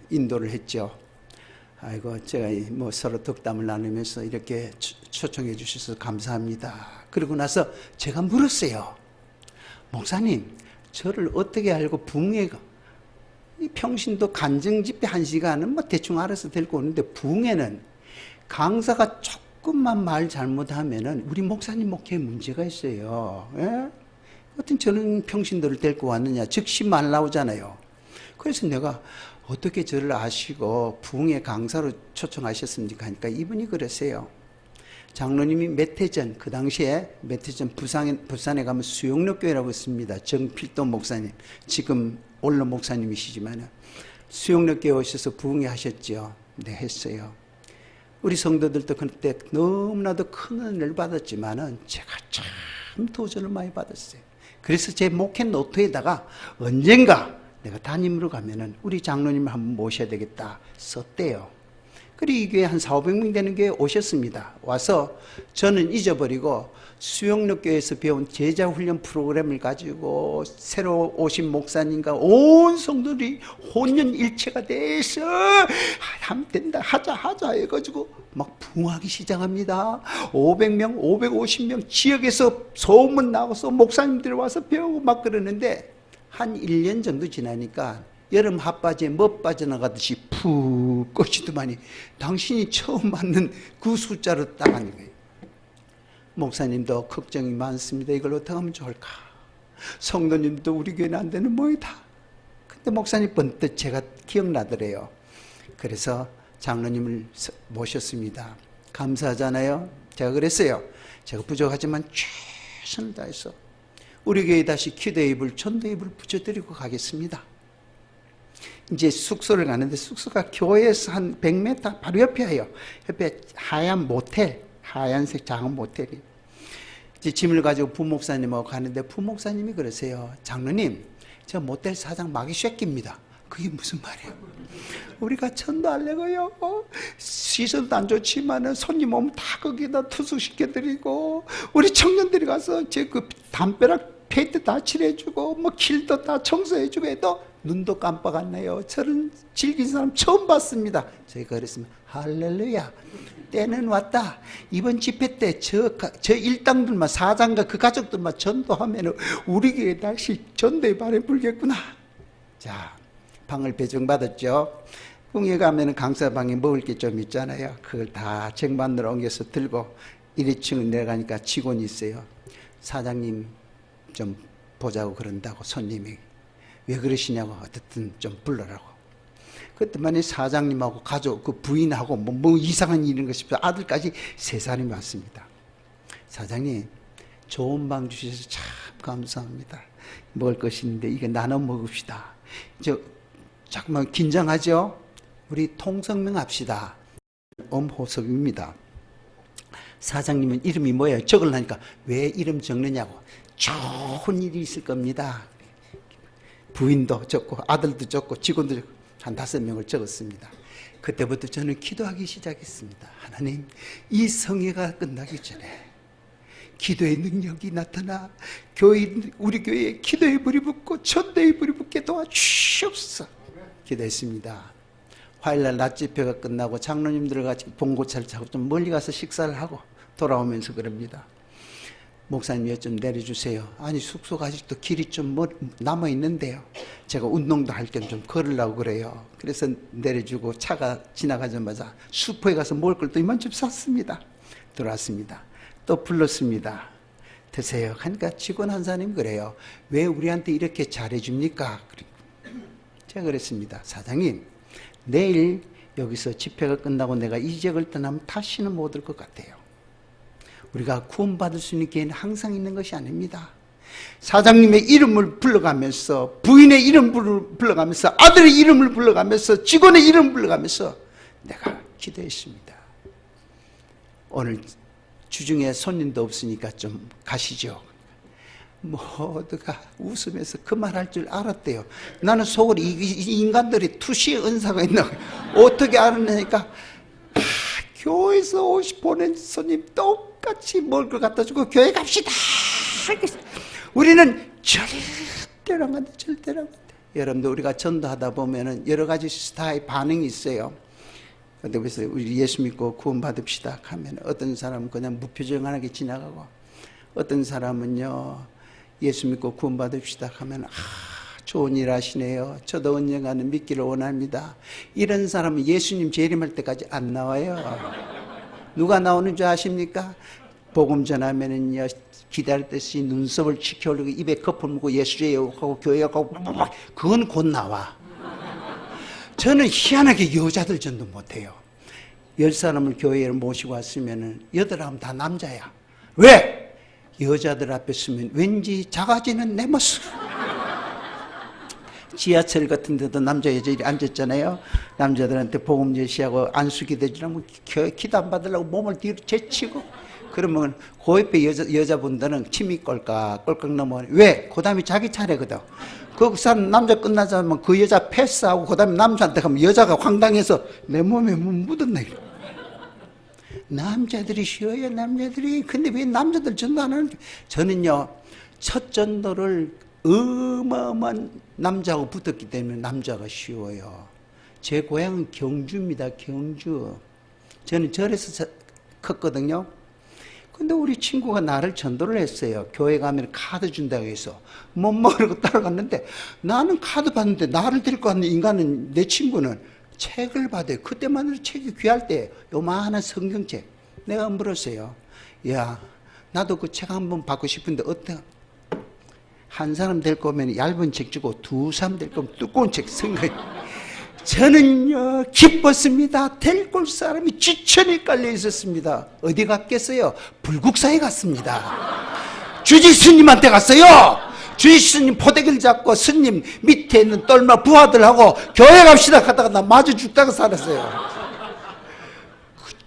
인도를 했죠. 아이고, 제가 뭐 서로 덕담을 나누면서 이렇게 초청해 주셔서 감사합니다. 그러고 나서 제가 물었어요. 목사님, 저를 어떻게 알고 부흥회가, 이 평신도 간증 집회 1시간은 뭐 대충 알아서 데리고 오는데 부흥회는 강사가 조금만 말 잘못하면은 우리 목사님 목회에 문제가 있어요. 예? 어떤 저는 평신도를 데리고 왔느냐, 즉시 말 나오잖아요. 그래서 내가 어떻게 저를 아시고 부흥회 강사로 초청하셨습니까 하니까 이분이 그러세요. 장로님이 몇 해 전, 그 당시에 몇 해 전 부산에 가면 수용력교회라고 있습니다. 정필도 목사님, 지금 올로 목사님이시지만 수용력교회 오셔서 부흥회 하셨죠. 네, 했어요. 우리 성도들도 그때 너무나도 큰 은혜를 받았지만은 제가 참 도전을 많이 받았어요. 그래서 제 목회 노트에다가 언젠가 내가 담임으로 가면은 우리 장로님을 한번 모셔야 되겠다 썼대요. 그리고 이 교회 한 400~500명 되는 교회에 오셨습니다. 와서 저는 잊어버리고 수영력교회에서 배운 제자훈련 프로그램을 가지고 새로 오신 목사님과 온 성도들이 혼연일체가 돼서 하면 된다, 하자 해가지고 막 부흥하기 시작합니다. 500명, 550명 지역에서 소문 나고서 목사님들이 와서 배우고 막 그러는데 한 1년 정도 지나니까 여름 핫바지에 멋 빠져나가듯이 푹 꺼지더만이 당신이 처음 맞는 그 숫자로 딱 하는 거예요. 목사님도 걱정이 많습니다. 이걸 어떻게 하면 좋을까? 성도님도 우리 교회는 안 되는 모이다. 근데 목사님 번뜩 제가 기억나더래요. 그래서 장로님을 모셨습니다. 감사하잖아요. 제가 그랬어요. 제가 부족하지만 최선을 다해서 우리 교회 다시 기도회입을 전도회입을 붙여드리고 가겠습니다. 이제 숙소를 가는데 숙소가 교회에서 한 100m 바로 옆에예요. 옆에 하얀 모텔, 하얀색 작은 모텔이. 이제 짐을 가지고 부목사님하고 가는데 부목사님이 그러세요. 장로님, 저 모텔 사장 마귀 쉐끼입니다. 그게 무슨 말이에요? 우리가 전도하려고요. 시설도 안 좋지만은 손님 오면 다 거기다 투숙시켜드리고 우리 청년들이 가서 제 그 담벼락 페인트 다 칠해주고 뭐 길도 다 청소해주고 해도 눈도 깜빡 안 나요. 저런 즐긴 사람 처음 봤습니다. 제가 그랬으면 할렐루야, 때는 왔다. 이번 집회 때 저 일당들만, 사장과 그 가족들만 전도하면 우리 교회 다시 전도의 바람이 불겠구나. 자, 방을 배정받았죠. 궁에 가면 강사방에 먹을 게 좀 있잖아요. 그걸 다 쟁반으로 옮겨서 들고 1층 내려가니까 직원이 있어요. 사장님 좀 보자고 그런다고 손님이. 왜 그러시냐고. 어쨌든 좀 불러라고. 그때만에 사장님하고 가족, 그 부인하고 뭐 이상한 일인 것이 없어. 아들까지 3사람이 왔습니다. 사장님, 좋은 방 주셔서 참 감사합니다. 먹을 것이 있는데 이거 나눠 먹읍시다. 잠깐만 긴장하죠? 우리 통성명 합시다. 엄호섭입니다. 사장님은 이름이 뭐예요? 적으려니까 왜 이름 적느냐고. 좋은 일이 있을 겁니다. 부인도 적고 아들도 적고 직원도 적고 한 5명을 적었습니다. 그때부터 저는 기도하기 시작했습니다. 하나님, 이 성회가 끝나기 전에 기도의 능력이 나타나 우리 교회에 기도의 불이 붙고 전도의 불이 붙게 도와주시옵소서. 기도했습니다. 화요일날 낮 집회가 끝나고 장로님들과 같이 봉고차를 타고 좀 멀리 가서 식사를 하고 돌아오면서 그럽니다. 목사님 좀 내려주세요. 아니 숙소가 아직도 길이 좀 남아있는데요. 제가 운동도 할 겸 좀 걸으려고 그래요. 그래서 내려주고 차가 지나가자마자 슈퍼에 가서 먹을 걸 또 이만큼 샀습니다. 들어왔습니다. 또 불렀습니다. 드세요. 하니까 직원 한 사람이 그래요. 왜 우리한테 이렇게 잘해줍니까? 제가 그랬습니다. 사장님, 내일 여기서 집회가 끝나고 내가 이 지역을 떠나면 다시는 못 올 것 같아요. 우리가 구원받을 수 있는 기회는 항상 있는 것이 아닙니다. 사장님의 이름을 불러가면서, 부인의 이름을 불러가면서, 아들의 이름을 불러가면서, 직원의 이름을 불러가면서 내가 기도했습니다. 오늘 주중에 손님도 없으니까 좀 가시죠. 모두가 웃으면서 그 말 할 줄 알았대요. 나는 속으로 이 인간들이 투시의 은사가 있나 어떻게 알았냐니까 교회에서 보낸 손님 똑같이 먹을 걸 갖다 주고 교회 갑시다. 우리는 절대로 안 돼. 절대로 안 돼. 여러분들 우리가 전도하다 보면은 여러 가지 스타일 반응이 있어요. 근데 그래서 우리 예수 믿고 구원 받읍시다 하면 어떤 사람은 그냥 무표정하게 지나가고 어떤 사람은요 예수 믿고 구원 받읍시다 하면 좋은 일 하시네요. 저도 언젠가는 믿기를 원합니다. 이런 사람은 예수님 재림할 때까지 안 나와요. 누가 나오는 줄 아십니까? 복음 전하면은요 기다렸듯이 눈썹을 치켜올리고 입에 거품 물고 예수예요 하고 교회 가고 그건 곧 나와. 저는 희한하게 여자들 전도 못해요. 10사람을 교회에 모시고 왔으면은 8사람 다 남자야. 왜? 여자들 앞에 서면 왠지 작아지는 내 모습. 지하철 같은 데도 남자 여자들이 앉았잖아요. 남자들한테 복음 제시하고 안수기 대주라면 기도 안 받으려고 몸을 뒤로 제치고 그러면 그 옆에 여자분들은 침이 꼴깍 넘어가요. 왜? 그 다음에 자기 차례거든. 그 사람 남자 끝나자면 그 여자 패스하고 그 다음에 남자한테 가면 여자가 황당해서 내 몸에 묻었네. 남자들이 쉬워요. 남자들이. 근데 왜 남자들 전도 안 하는지. 저는요 첫 전도를 어마어마한 남자하고 붙었기 때문에 남자가 쉬워요. 제 고향은 경주입니다. 경주. 저는 절에서 컸거든요. 근데 우리 친구가 나를 전도를 했어요. 교회 가면 카드 준다고 해서 못 먹으려고 따라갔는데 나는 카드 받는데 나를 데리고 가는 인간은 내 친구는 책을 받아요. 그때만 해도 책이 귀할 때 요만한 성경책 내가 물었어요. 야 나도 그 책 한번 받고 싶은데 어때? 한 사람 데리고 오면 얇은 책 주고 2사람 데리고 오면 두꺼운 책 성경. 저는요 기뻤습니다. 데리고 사람이 지천에 깔려 있었습니다. 어디 갔겠어요? 불국사에 갔습니다. 주지스님한테 갔어요. 주지스님 포대기를 잡고 스님 밑에 있는 똘마 부하들하고 교회 갑시다 하다가 나 마주 죽다가 살았어요.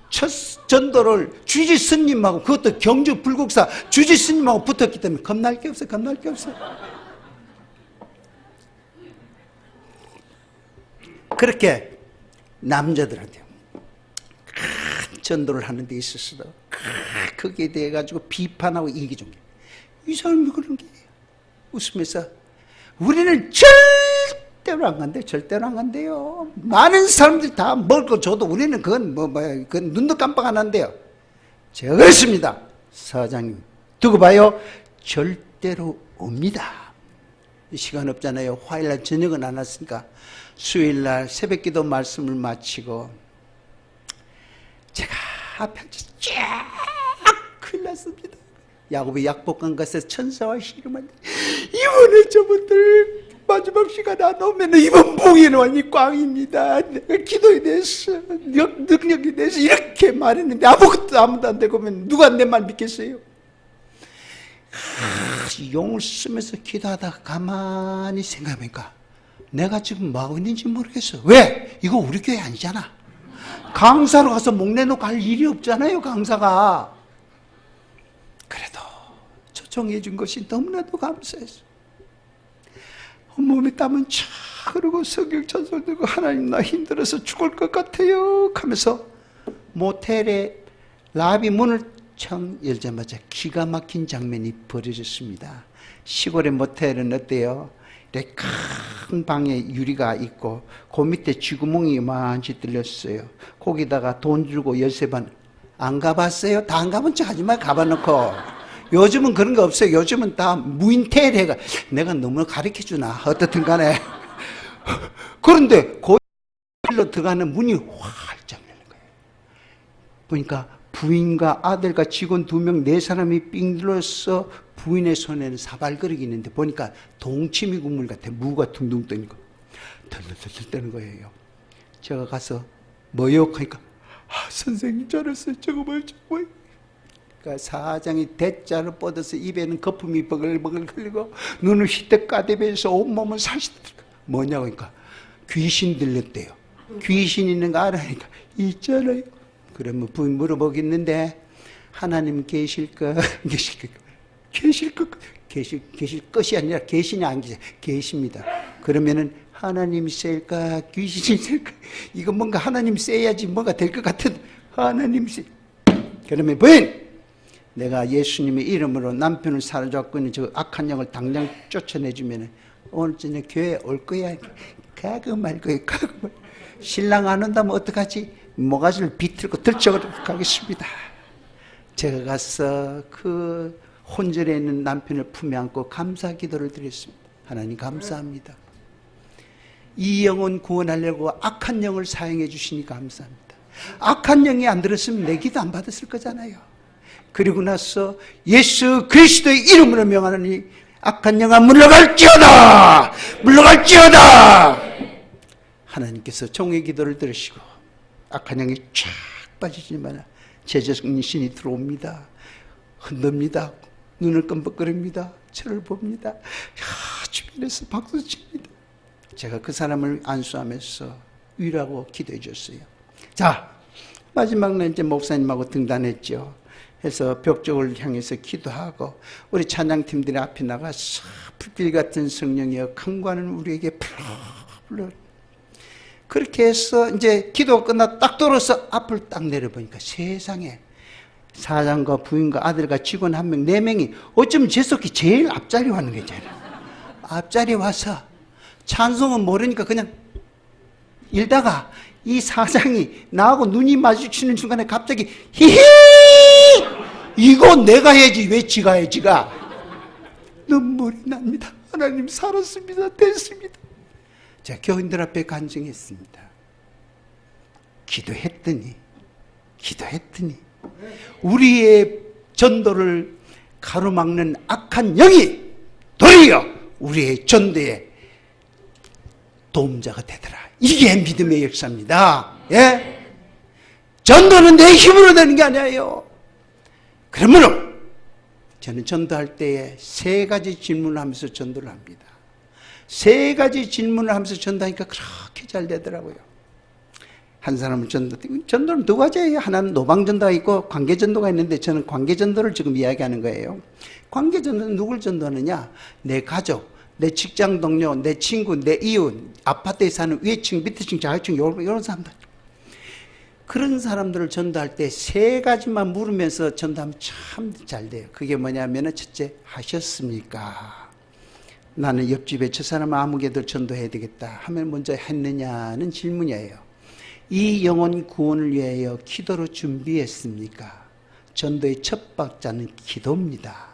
첫 전도를 주지스님하고, 그것도 경주 불국사 주지스님하고 붙었기 때문에 겁날 게 없어요. 겁날 게 없어요. 그렇게 남자들한테 큰 전도를 하는 데 있어서도 거기에 대해 가지고 비판하고 이기종, 이 사람이 그런 게 웃으면서 우리는 절대로 안 간대요. 절대로 안 간대요. 많은 사람들이 다 먹고 줘도 우리는 그건 그건 눈도 깜빡 안 한대요. 제가 그랬습니다. 사장님 두고 봐요. 절대로 옵니다. 시간 없잖아요. 화요일날 저녁은 안 왔으니까 수요일날 새벽기도 말씀을 마치고 제가 앞에 앉아서 쫙 큰일 났습니다. 야곱이 약복강 가서 천사와 씨름한데 이번에 저분들 마지막 시간 안 오면 이번 봉에는 완전히 꽝입니다. 내가 기도에 대해서 능력에 대해서 이렇게 말했는데 아무도 안 되고 오면 누가 내 말 믿겠어요? 용을 쓰면서 기도하다가 가만히 생각해보니까 내가 지금 뭐 하고 있는지 모르겠어. 왜? 이거 우리 교회 아니잖아. 강사로 가서 목 내놓고 할 일이 없잖아요. 강사가. 그래도 초청해 준 것이 너무나도 감사했어. 온몸에 땀은 차 흐르고 성경 찬송 들고 하나님 나 힘들어서 죽을 것 같아요 하면서 모텔에 라비 문을 창 열자마자 기가 막힌 장면이 벌어졌습니다. 시골의 모텔은 어때요? 이렇게 큰 방에 유리가 있고 그 밑에 쥐구멍이 이만치 뚫렸어요. 거기다가 돈 주고 열쇠반. 안 가봤어요? 다 안 가본 척 하지 마. 가봐놓고. 요즘은 그런 거 없어요. 요즘은 다 무인텔해가. 내가 너무 가르쳐주나 어떻든 간에. 그런데 거기로 들어가는 문이 활짝 열린 거예요. 보니까 부인과 아들과 직원 2명, 4사람이 삥 둘러서 부인의 손에는 사발그릇이 있는데 보니까 동치미 국물 같아. 무가 둥둥 떠는 거. 덜덜덜 떠는 거예요. 제가 가서 뭐요? 하니까 선생님 잘했어요. 저거 봐요. 그러니까 사장이 대자를 뻗어서 입에는 거품이 버글버글 흘리고 눈을 휘떡 까대면서 온몸은 사시더라고요. 뭐냐고 하니까 귀신 들렸대요. 귀신 있는 거 알아니까 있잖아요. 그러면 부인 물어보겠는데 하나님 계실까? 계실 것이 아니라 계시냐 안 계시? 계십니다. 그러면은 하나님 셀까? 귀신이 셀까? 이거 뭔가 하나님 세야지 뭐가 될 것 같은 하나님 세. 그러면 부인, 내가 예수님의 이름으로 남편을 사로잡고 있는 저 악한 영을 당장 쫓아내주면은 오늘 저녁 교회 올 거야. 가고 말 거야. 가고 말. 신랑 안 온다면 어떡하지? 모가지를 비틀고 들쳐가겠습니다. 제가 가서 그 혼절에 있는 남편을 품에 안고 감사 기도를 드렸습니다. 하나님 감사합니다. 이 영혼 구원하려고 악한 영을 사용해 주시니 감사합니다. 악한 영이 안 들었으면 내 기도 안 받았을 거잖아요. 그리고 나서 예수 그리스도의 이름으로 명하노니 악한 영아 물러갈지어다! 물러갈지어다! 하나님께서 종의 기도를 들으시고 악한 영이 쫙 빠지지만 제정신이 들어옵니다. 흔듭니다. 눈을 끔뻑거립니다. 저를 봅니다. 주변에서 박수 칩니다. 제가 그 사람을 안수하면서 위로하고 기도해 줬어요. 자, 마지막 날 이제 목사님하고 등단했죠. 해서 벽 쪽을 향해서 기도하고 우리 찬양팀들이 앞에 나가서 불길 같은 성령이여 강구하는 우리에게 불러 그렇게 해서 이제 기도가 끝나 딱 돌아서 앞을 딱 내려보니까 세상에 사장과 부인과 아들과 직원 1명, 4명이 어쩌면 제 속에 제일 앞자리 왔는 거잖아요. 앞자리 와서 찬송은 모르니까 그냥 일다가 이 사장이 나하고 눈이 마주치는 순간에 갑자기 히히! 이거 내가 해야지 왜 지가 해 지가? 눈물이 납니다. 하나님 살았습니다. 됐습니다. 제가 교인들 앞에 간증했습니다. 기도했더니 우리의 전도를 가로막는 악한 영이 도리어 우리의 전도의 도움자가 되더라. 이게 믿음의 역사입니다. 예? 전도는 내 힘으로 되는 게 아니에요. 그러므로 저는 전도할 때에 세 가지 질문을 하면서 전도를 합니다. 세 가지 질문을 하면서 전도하니까 그렇게 잘 되더라고요. 한 사람은 전도는 두 가지예요. 하나는 노방전도가 있고 관계전도가 있는데 저는 관계전도를 지금 이야기하는 거예요. 관계전도는 누굴 전도하느냐? 내 가족, 내 직장 동료, 내 친구, 내 이웃, 아파트에 사는 위층, 밑층, 좌우층 이런 사람들. 그런 사람들을 전도할 때 세 가지만 물으면서 전도하면 참 잘 돼요. 그게 뭐냐면 첫째, 하셨습니까? 나는 옆집에 저 사람 아무개도 전도해야 되겠다 하면 먼저 했느냐는 질문이에요. 이 영혼 구원을 위하여 기도로 준비했습니까? 전도의 첫 박자는 기도입니다.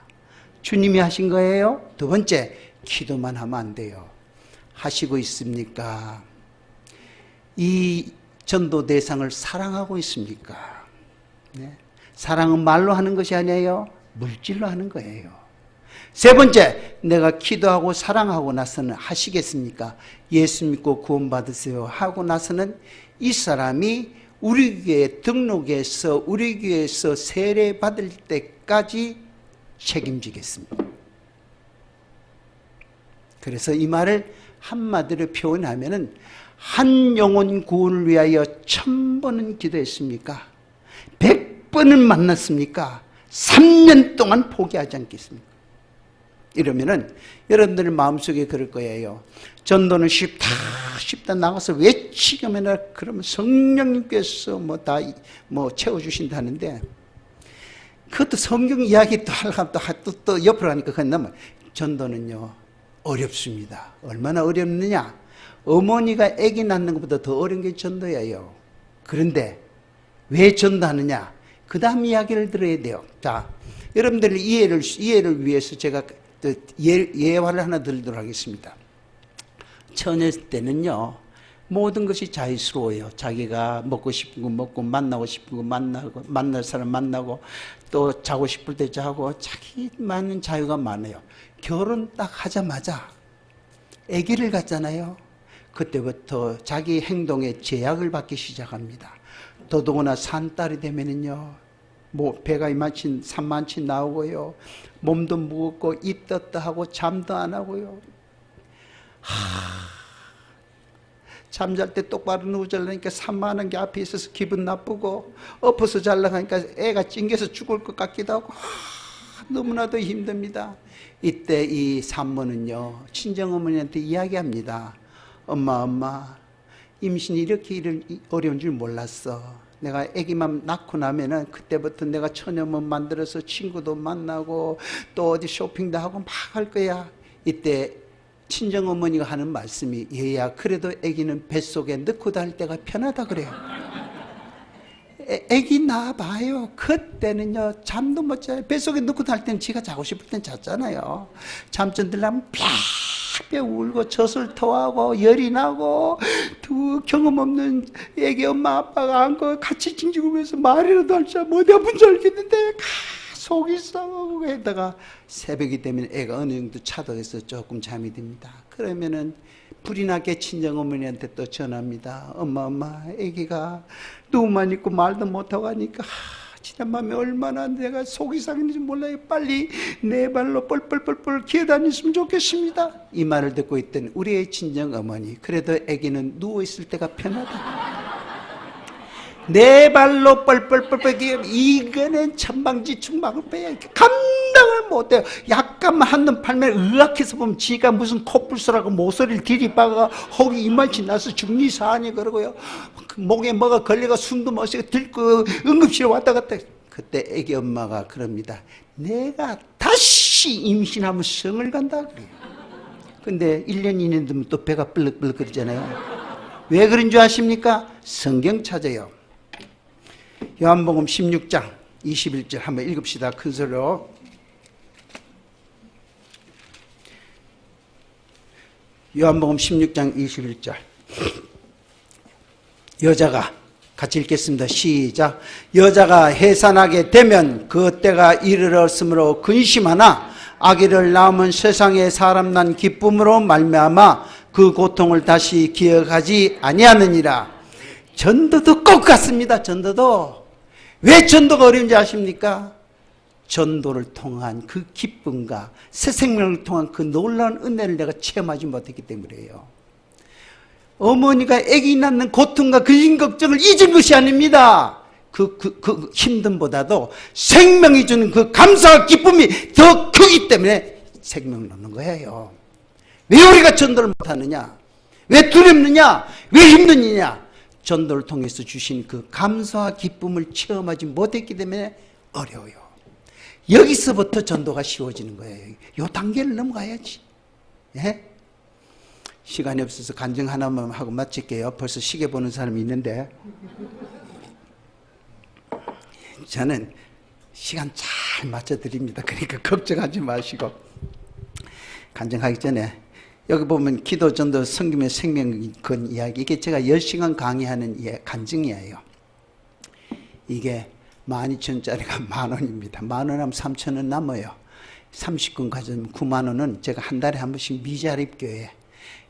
주님이 하신 거예요. 두 번째, 기도만 하면 안 돼요. 하시고 있습니까? 이 전도 대상을 사랑하고 있습니까? 네. 사랑은 말로 하는 것이 아니에요. 물질로 하는 거예요. 세 번째, 내가 기도하고 사랑하고 나서는 하시겠습니까? 예수 믿고 구원 받으세요 하고 나서는 이 사람이 우리 교회 등록해서 우리 교회에서 세례 받을 때까지 책임지겠습니다. 그래서 이 말을 한마디로 표현하면은 한 영혼 구원을 위하여 1000번은 기도했습니까? 100번은 만났습니까? 3년 동안 포기하지 않겠습니까? 이러면은 여러분들 마음속에 그럴 거예요. 전도는 쉽다 나가서 외치기만 그러면 성령님께서 뭐 채워주신다는데 그것도 성경 이야기 또 하려면 또 옆으로 가니까 그건 너무 전도는요 어렵습니다. 얼마나 어렵느냐? 어머니가 아기 낳는 것보다 더 어려운 게 전도예요. 그런데 왜 전도하느냐? 그 다음 이야기를 들어야 돼요. 자, 여러분들 이해를 위해서 제가 예화를 하나 들도록 하겠습니다. 처녀 때는요, 모든 것이 자유스러워요. 자기가 먹고 싶은 거 먹고, 만나고 싶은 거 만나고, 만날 사람 만나고, 또 자고 싶을 때 자고, 자기만은 자유가 많아요. 결혼 딱 하자마자 아기를 갖잖아요. 그때부터 자기 행동에 제약을 받기 시작합니다. 더더구나 산딸이 되면은요, 배가 이만치 산만치 나오고요, 몸도 무겁고 입 떴다 하고 잠도 안 하고요. 잠잘 때 똑바로 누워 자려니까 산만한 게 앞에 있어서 기분 나쁘고, 엎어서 자려고 하니까 애가 찡겨서 죽을 것 같기도 하고, 너무나도 힘듭니다. 이때 이 산모는요, 친정어머니한테 이야기합니다. 엄마, 임신이 이렇게 어려운 줄 몰랐어. 내가 아기만 낳고 나면은 그때부터 내가 처녀몸 만들어서 친구도 만나고 또 어디 쇼핑도 하고 막 할 거야. 이때 친정어머니가 하는 말씀이, 얘야, 그래도 아기는 뱃속에 넣고 다닐 때가 편하다 그래요. 아기 낳아봐요. 그때는요, 잠도 못 자요. 뱃속에 넣고 다닐 때는 지가 자고 싶을 땐 잤잖아요. 잠좀 들려면 뼈 울고 젖을 토하고 열이 나고 두 경험 없는 애기 엄마 아빠가 안고 같이 징징거리면서 말이라도 할 줄 어디 아픈 줄 알겠는데 속이 썩고 했다가 새벽이 되면 애가 어느 정도 차도해서 조금 잠이 듭니다. 그러면은 불이 나게 친정어머니한테 또 전화합니다. 엄마 애기가 누구만 있고 말도 못하고 하니까 지난밤에 얼마나 내가 속이 상했는지 몰라요. 빨리 내 발로 뻘뻘뻘뻘 기어다녔으면 좋겠습니다. 이 말을 듣고 있던 우리의 친정어머니, 그래도 아기는 누워있을 때가 편하다. 내 발로 뻘뻘뻘뻘 기어, 이거는 천방지축막을 빼야 감당을 못해요. 약간만 한눈 팔면 의학해서 보면 지가 무슨 코뿔소라고 모서리를 들이박아 혹이 이만치 나서 중리사하니 그러고요. 목에 뭐가 걸려가 숨도 못 쉬고 들고 응급실에 왔다 갔다. 그때 애기 엄마가 그럽니다. 내가 다시 임신하면 성을 간다 그래요. 근데 1년 2년 되면 또 배가 뿔럭뿔럭 거리잖아요. 왜 그런 줄 아십니까? 성경 찾아요. 요한복음 16장 21절 한번 읽읍시다. 큰 소리로. 요한복음 16장 21절. 여자가, 같이 읽겠습니다. 시작. 여자가 해산하게 되면 그 때가 이르렀으므로 근심하나 아기를 낳으면 세상에 사람 난 기쁨으로 말미암아 그 고통을 다시 기억하지 아니하느니라. 전도도 꼭 같습니다. 전도도. 왜 전도가 어려운지 아십니까? 전도를 통한 그 기쁨과 새 생명을 통한 그 놀라운 은혜를 내가 체험하지 못했기 때문이에요. 어머니가 아기 낳는 고통과 근심 걱정을 잊은 것이 아닙니다. 그 힘듦보다도 생명이 주는 그 감사와 기쁨이 더 크기 때문에 생명을 놓는 거예요. 왜 우리가 전도를 못하느냐? 왜 두렵느냐? 왜 힘드느냐? 전도를 통해서 주신 그 감사와 기쁨을 체험하지 못했기 때문에 어려워요. 여기서부터 전도가 쉬워지는 거예요. 이 단계를 넘어가야지. 예? 시간이 없어서 간증 하나만 하고 마칠게요. 벌써 시계 보는 사람이 있는데 저는 시간 잘 맞춰드립니다. 그러니까 걱정하지 마시고 간증하기 전에 여기 보면 기도, 전도, 섬김의 생명 건 이야기, 이게 제가 10시간 강의하는 간증이에요. 이게 12,000원짜리가 10,000원입니다. 10,000원 하면 3,000원 남아요. 30분 가져오면 90,000원은 제가 한 달에 한 번씩 미자립 교회,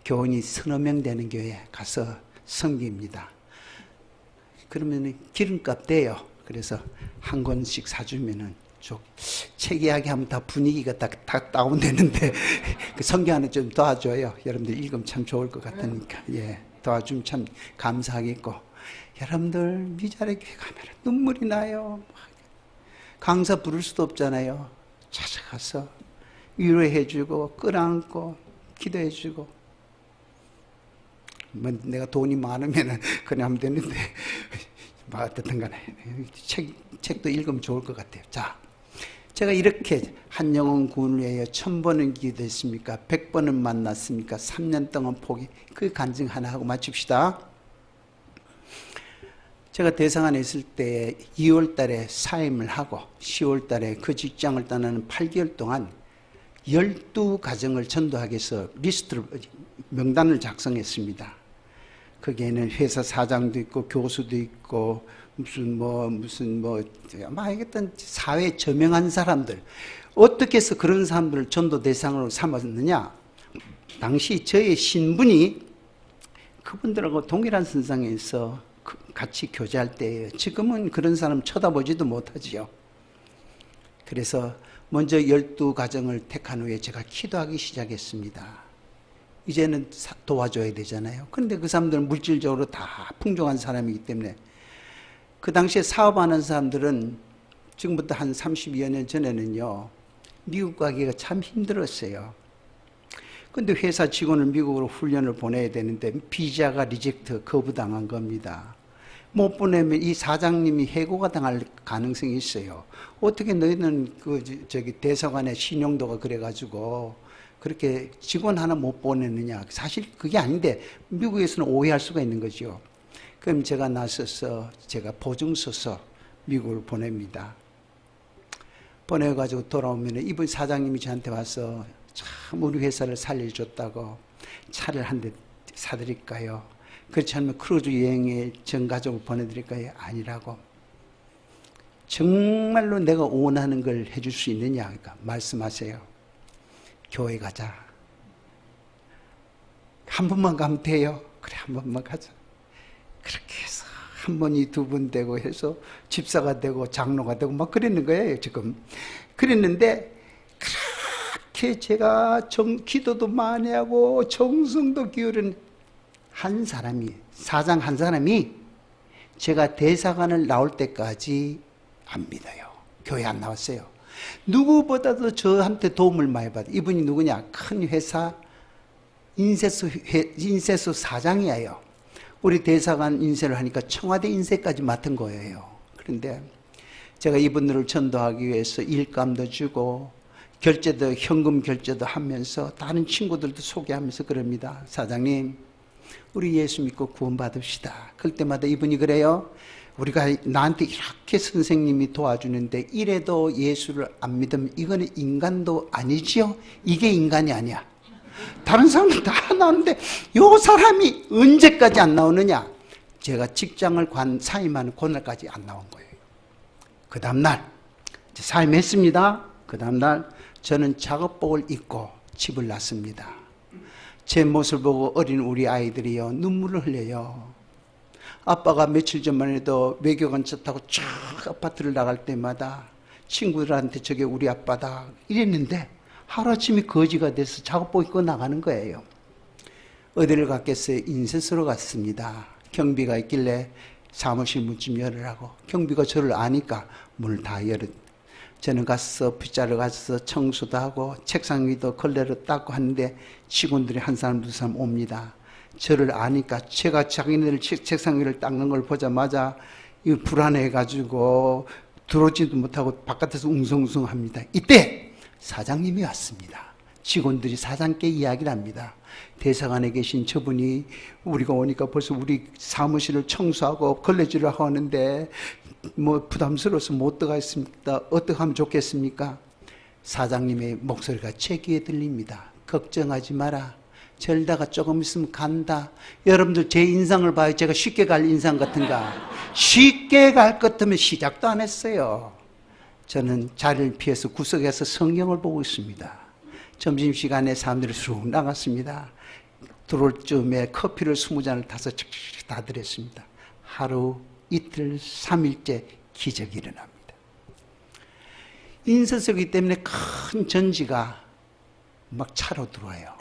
교원이 서너 명 되는 교회에 가서 섬깁니다. 그러면 기름값 돼요. 그래서 한 권씩 사주면은 책 이야기하면 다 분위기가 다 다운되는데 그 성경 하나 좀 도와줘요. 여러분들 읽으면 참 좋을 것 같으니까 도와주면 참 감사하겠고, 여러분들 미자리 교회 가면 눈물이 나요. 강사 부를 수도 없잖아요. 찾아가서 위로해주고 끌어안고 기도해주고, 뭐 내가 돈이 많으면 그냥 하면 되는데 뭐 어떻든 간에 책도 읽으면 좋을 것 같아요. 자, 제가 이렇게 한 영혼 구원을 위하여 1000번은 기도했습니까? 100번은 만났습니까? 3년 동안 포기. 그 간증 하나 하고 마칩시다. 제가 대상안에 있을 때 2월 달에 사임을 하고 10월 달에 그 직장을 떠나는 8개월 동안 12가정을 전도하기 위해서 리스트를, 명단을 작성했습니다. 거기에는 회사 사장도 있고 교수도 있고 무슨 하여튼 사회에 저명한 사람들, 어떻게 해서 그런 사람들을 전도 대상으로 삼았느냐? 당시 저의 신분이 그분들하고 동일한 선상에서 같이 교제할 때예요. 지금은 그런 사람 쳐다보지도 못하지요. 그래서 먼저 12가정을 택한 후에 제가 기도하기 시작했습니다. 이제는 도와줘야 되잖아요. 그런데 그 사람들은 물질적으로 다 풍족한 사람이기 때문에, 그 당시에 사업하는 사람들은 지금부터 한 32여 년 전에는요, 미국 가기가 참 힘들었어요. 근데 회사 직원을 미국으로 훈련을 보내야 되는데 비자가 리젝트, 거부당한 겁니다. 못 보내면 이 사장님이 해고가 당할 가능성이 있어요. 어떻게 너희는 대사관의 신용도가 그래가지고 그렇게 직원 하나 못 보내느냐. 사실 그게 아닌데 미국에서는 오해할 수가 있는 거죠. 그럼 제가 나서서 제가 보증 써서 미국을 보냅니다. 보내가지고 돌아오면 이분 사장님이 저한테 와서 참 우리 회사를 살려줬다고 차를 한 대 사드릴까요? 그렇지 않으면 크루즈 여행에 전 가족을 보내드릴까요? 아니라고. 정말로 내가 원하는 걸 해줄 수 있느냐? 그러니까 말씀하세요. 교회 가자. 한 번만 가면 돼요. 그래, 한 번만 가자. 그렇게 해서 한 번이 두 번 되고 해서 집사가 되고 장로가 되고 막 그랬는 거예요, 지금. 그랬는데 그렇게 제가 기도도 많이 하고 정성도 기울인 한 사람이, 사장 한 사람이 제가 대사관을 나올 때까지 안 믿어요. 교회 안 나왔어요. 누구보다도 저한테 도움을 많이 받아요. 이분이 누구냐? 큰 회사 인쇄소 사장이에요. 우리 대사관 인쇄를 하니까 청와대 인쇄까지 맡은 거예요. 그런데 제가 이분들을 전도하기 위해서 일감도 주고 결제도, 현금 결제도 하면서 다른 친구들도 소개하면서 그럽니다. 사장님, 우리 예수 믿고 구원받읍시다. 그럴 때마다 이분이 그래요. 우리가 나한테 이렇게 선생님이 도와주는데 이래도 예수를 안 믿으면 이거는 인간도 아니지요? 이게 인간이 아니야. 다른 사람은 다 나오는데 요 사람이 언제까지 안 나오느냐? 제가 직장을 사임하는 그날까지 안 나온 거예요. 그 다음날 사임했습니다. 그 다음날 저는 작업복을 입고 집을 났습니다. 제 모습을 보고 어린 우리 아이들이요 눈물을 흘려요. 아빠가 며칠 전만 해도 외교관차 타고 쫙 아파트를 나갈 때마다 친구들한테 저게 우리 아빠다 이랬는데 하루아침에 거지가 돼서 작업복 입고 나가는 거예요. 어디를 갔겠어요? 인쇄소로 갔습니다. 경비가 있길래 사무실 문 좀 열으라고. 경비가 저를 아니까 문을 다 열었. 저는 가서 빗자루 가서 청소도 하고 책상 위도 걸레로 닦고 하는데 직원들이 한 사람 두 사람 옵니다. 저를 아니까 제가 자기네들 책상 위를 닦는 걸 보자마자 불안해가지고 들어오지도 못하고 바깥에서 웅성웅성합니다. 이때 사장님이 왔습니다. 직원들이 사장께 이야기를 합니다. 대사관에 계신 저분이 우리가 오니까 벌써 우리 사무실을 청소하고 걸레질을 하고 하는데 뭐 부담스러워서 못 들어가겠습니까? 어떻게 하면 좋겠습니까? 사장님의 목소리가 제 귀에 들립니다. 걱정하지 마라. 절다가 조금 있으면 간다. 여러분들 제 인상을 봐요. 제가 쉽게 갈 인상 같은가? 쉽게 갈 것 같으면 시작도 안 했어요. 저는 자리를 피해서 구석에서 성경을 보고 있습니다. 점심시간에 사람들이 쑥 나갔습니다. 들어올 쯤에 커피를 20잔을 타서 다 드렸습니다. 하루, 이틀, 3일째 기적이 일어납니다. 인쇄소이기 때문에 큰 전지가 막 차로 들어와요.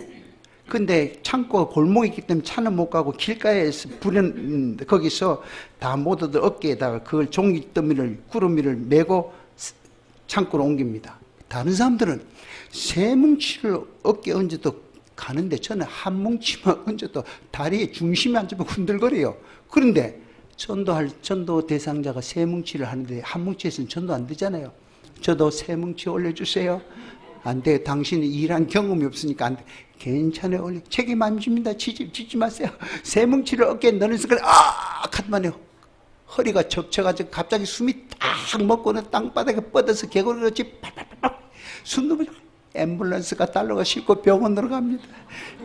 근데 창고가 골목이 있기 때문에 차는 못 가고 길가에서 거기서 다 모두들 어깨에다가 그걸 종이더미를 구름이를 메고 창고로 옮깁니다. 다른 사람들은 세 뭉치를 어깨에 얹어도 가는데 저는 한 뭉치만 얹어도 다리에 중심이 안 잡고 흔들거려요. 그런데 전도 대상자가 세 뭉치를 하는데 한 뭉치에서는 전도 안 되잖아요. 저도 세 뭉치 올려주세요. 안 돼. 당신은 일한 경험이 없으니까 안 돼. 괜찮아요. 올려. 책임 안 집니다. 지지 마세요. 세 뭉치를 어깨에 넣는 순간 하더만요. 허리가 적쳐가지고 갑자기 숨이 딱 먹고는 땅바닥에 뻗어서 개구리같이 팔팔팔 숨 넘어져. 앰뷸런스가 달러가 싣고 병원으로 갑니다.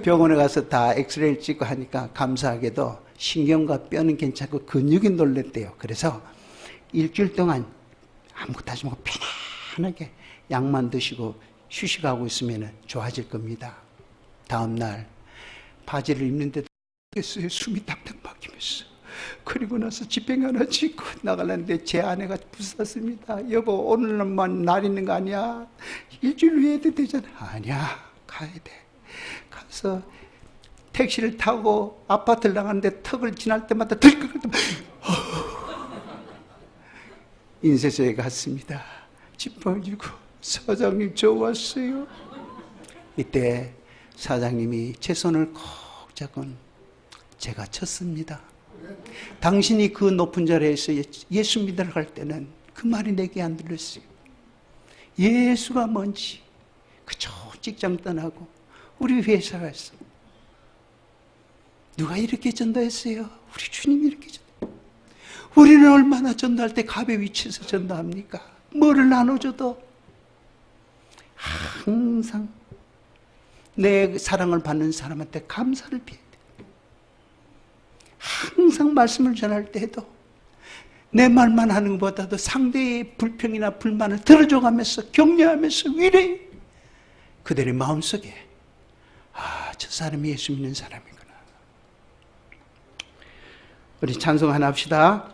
병원에 가서 다 엑스레이를 찍고 하니까 감사하게도 신경과 뼈는 괜찮고 근육이 놀랬대요. 그래서 일주일 동안 아무것도 하지 말고 편안하게 약만 드시고 휴식하고 있으면 좋아질 겁니다. 다음날 바지를 입는데도 숨이 탁탁 막히면서 그리고 나서 집행 하나 짓고 나가려는데 제 아내가 부쌌습니다. 여보 오늘만 날 있는 거 아니야? 일주일 후에 해도 되잖아. 아니야 가야 돼. 가서 택시를 타고 아파트를 나가는데 턱을 지날 때마다 들끓을 때마다 인쇄소에 갔습니다. 짚어주고 사장님 저 왔어요. 이때 사장님이 제 손을 꼭 잡고 제가 쳤습니다. 당신이 그 높은 자리에서 예수 믿으러 갈 때는 그 말이 내게 안 들렸어요. 예수가 뭔지 그저 직장 떠나고 우리 회사 가서 누가 이렇게 전도했어요? 우리 주님이 이렇게 전도. 우리는 얼마나 전도할 때 갑의 위치에서 전도합니까? 뭐를 나눠줘도 항상 내 사랑을 받는 사람한테 감사를 비해야 돼. 항상 말씀을 전할 때에도 내 말만 하는 것보다도 상대의 불평이나 불만을 들어줘가면서 격려하면서 위로해. 그들의 마음속에 저 사람이 예수 믿는 사람이구나. 우리 찬송 하나 합시다.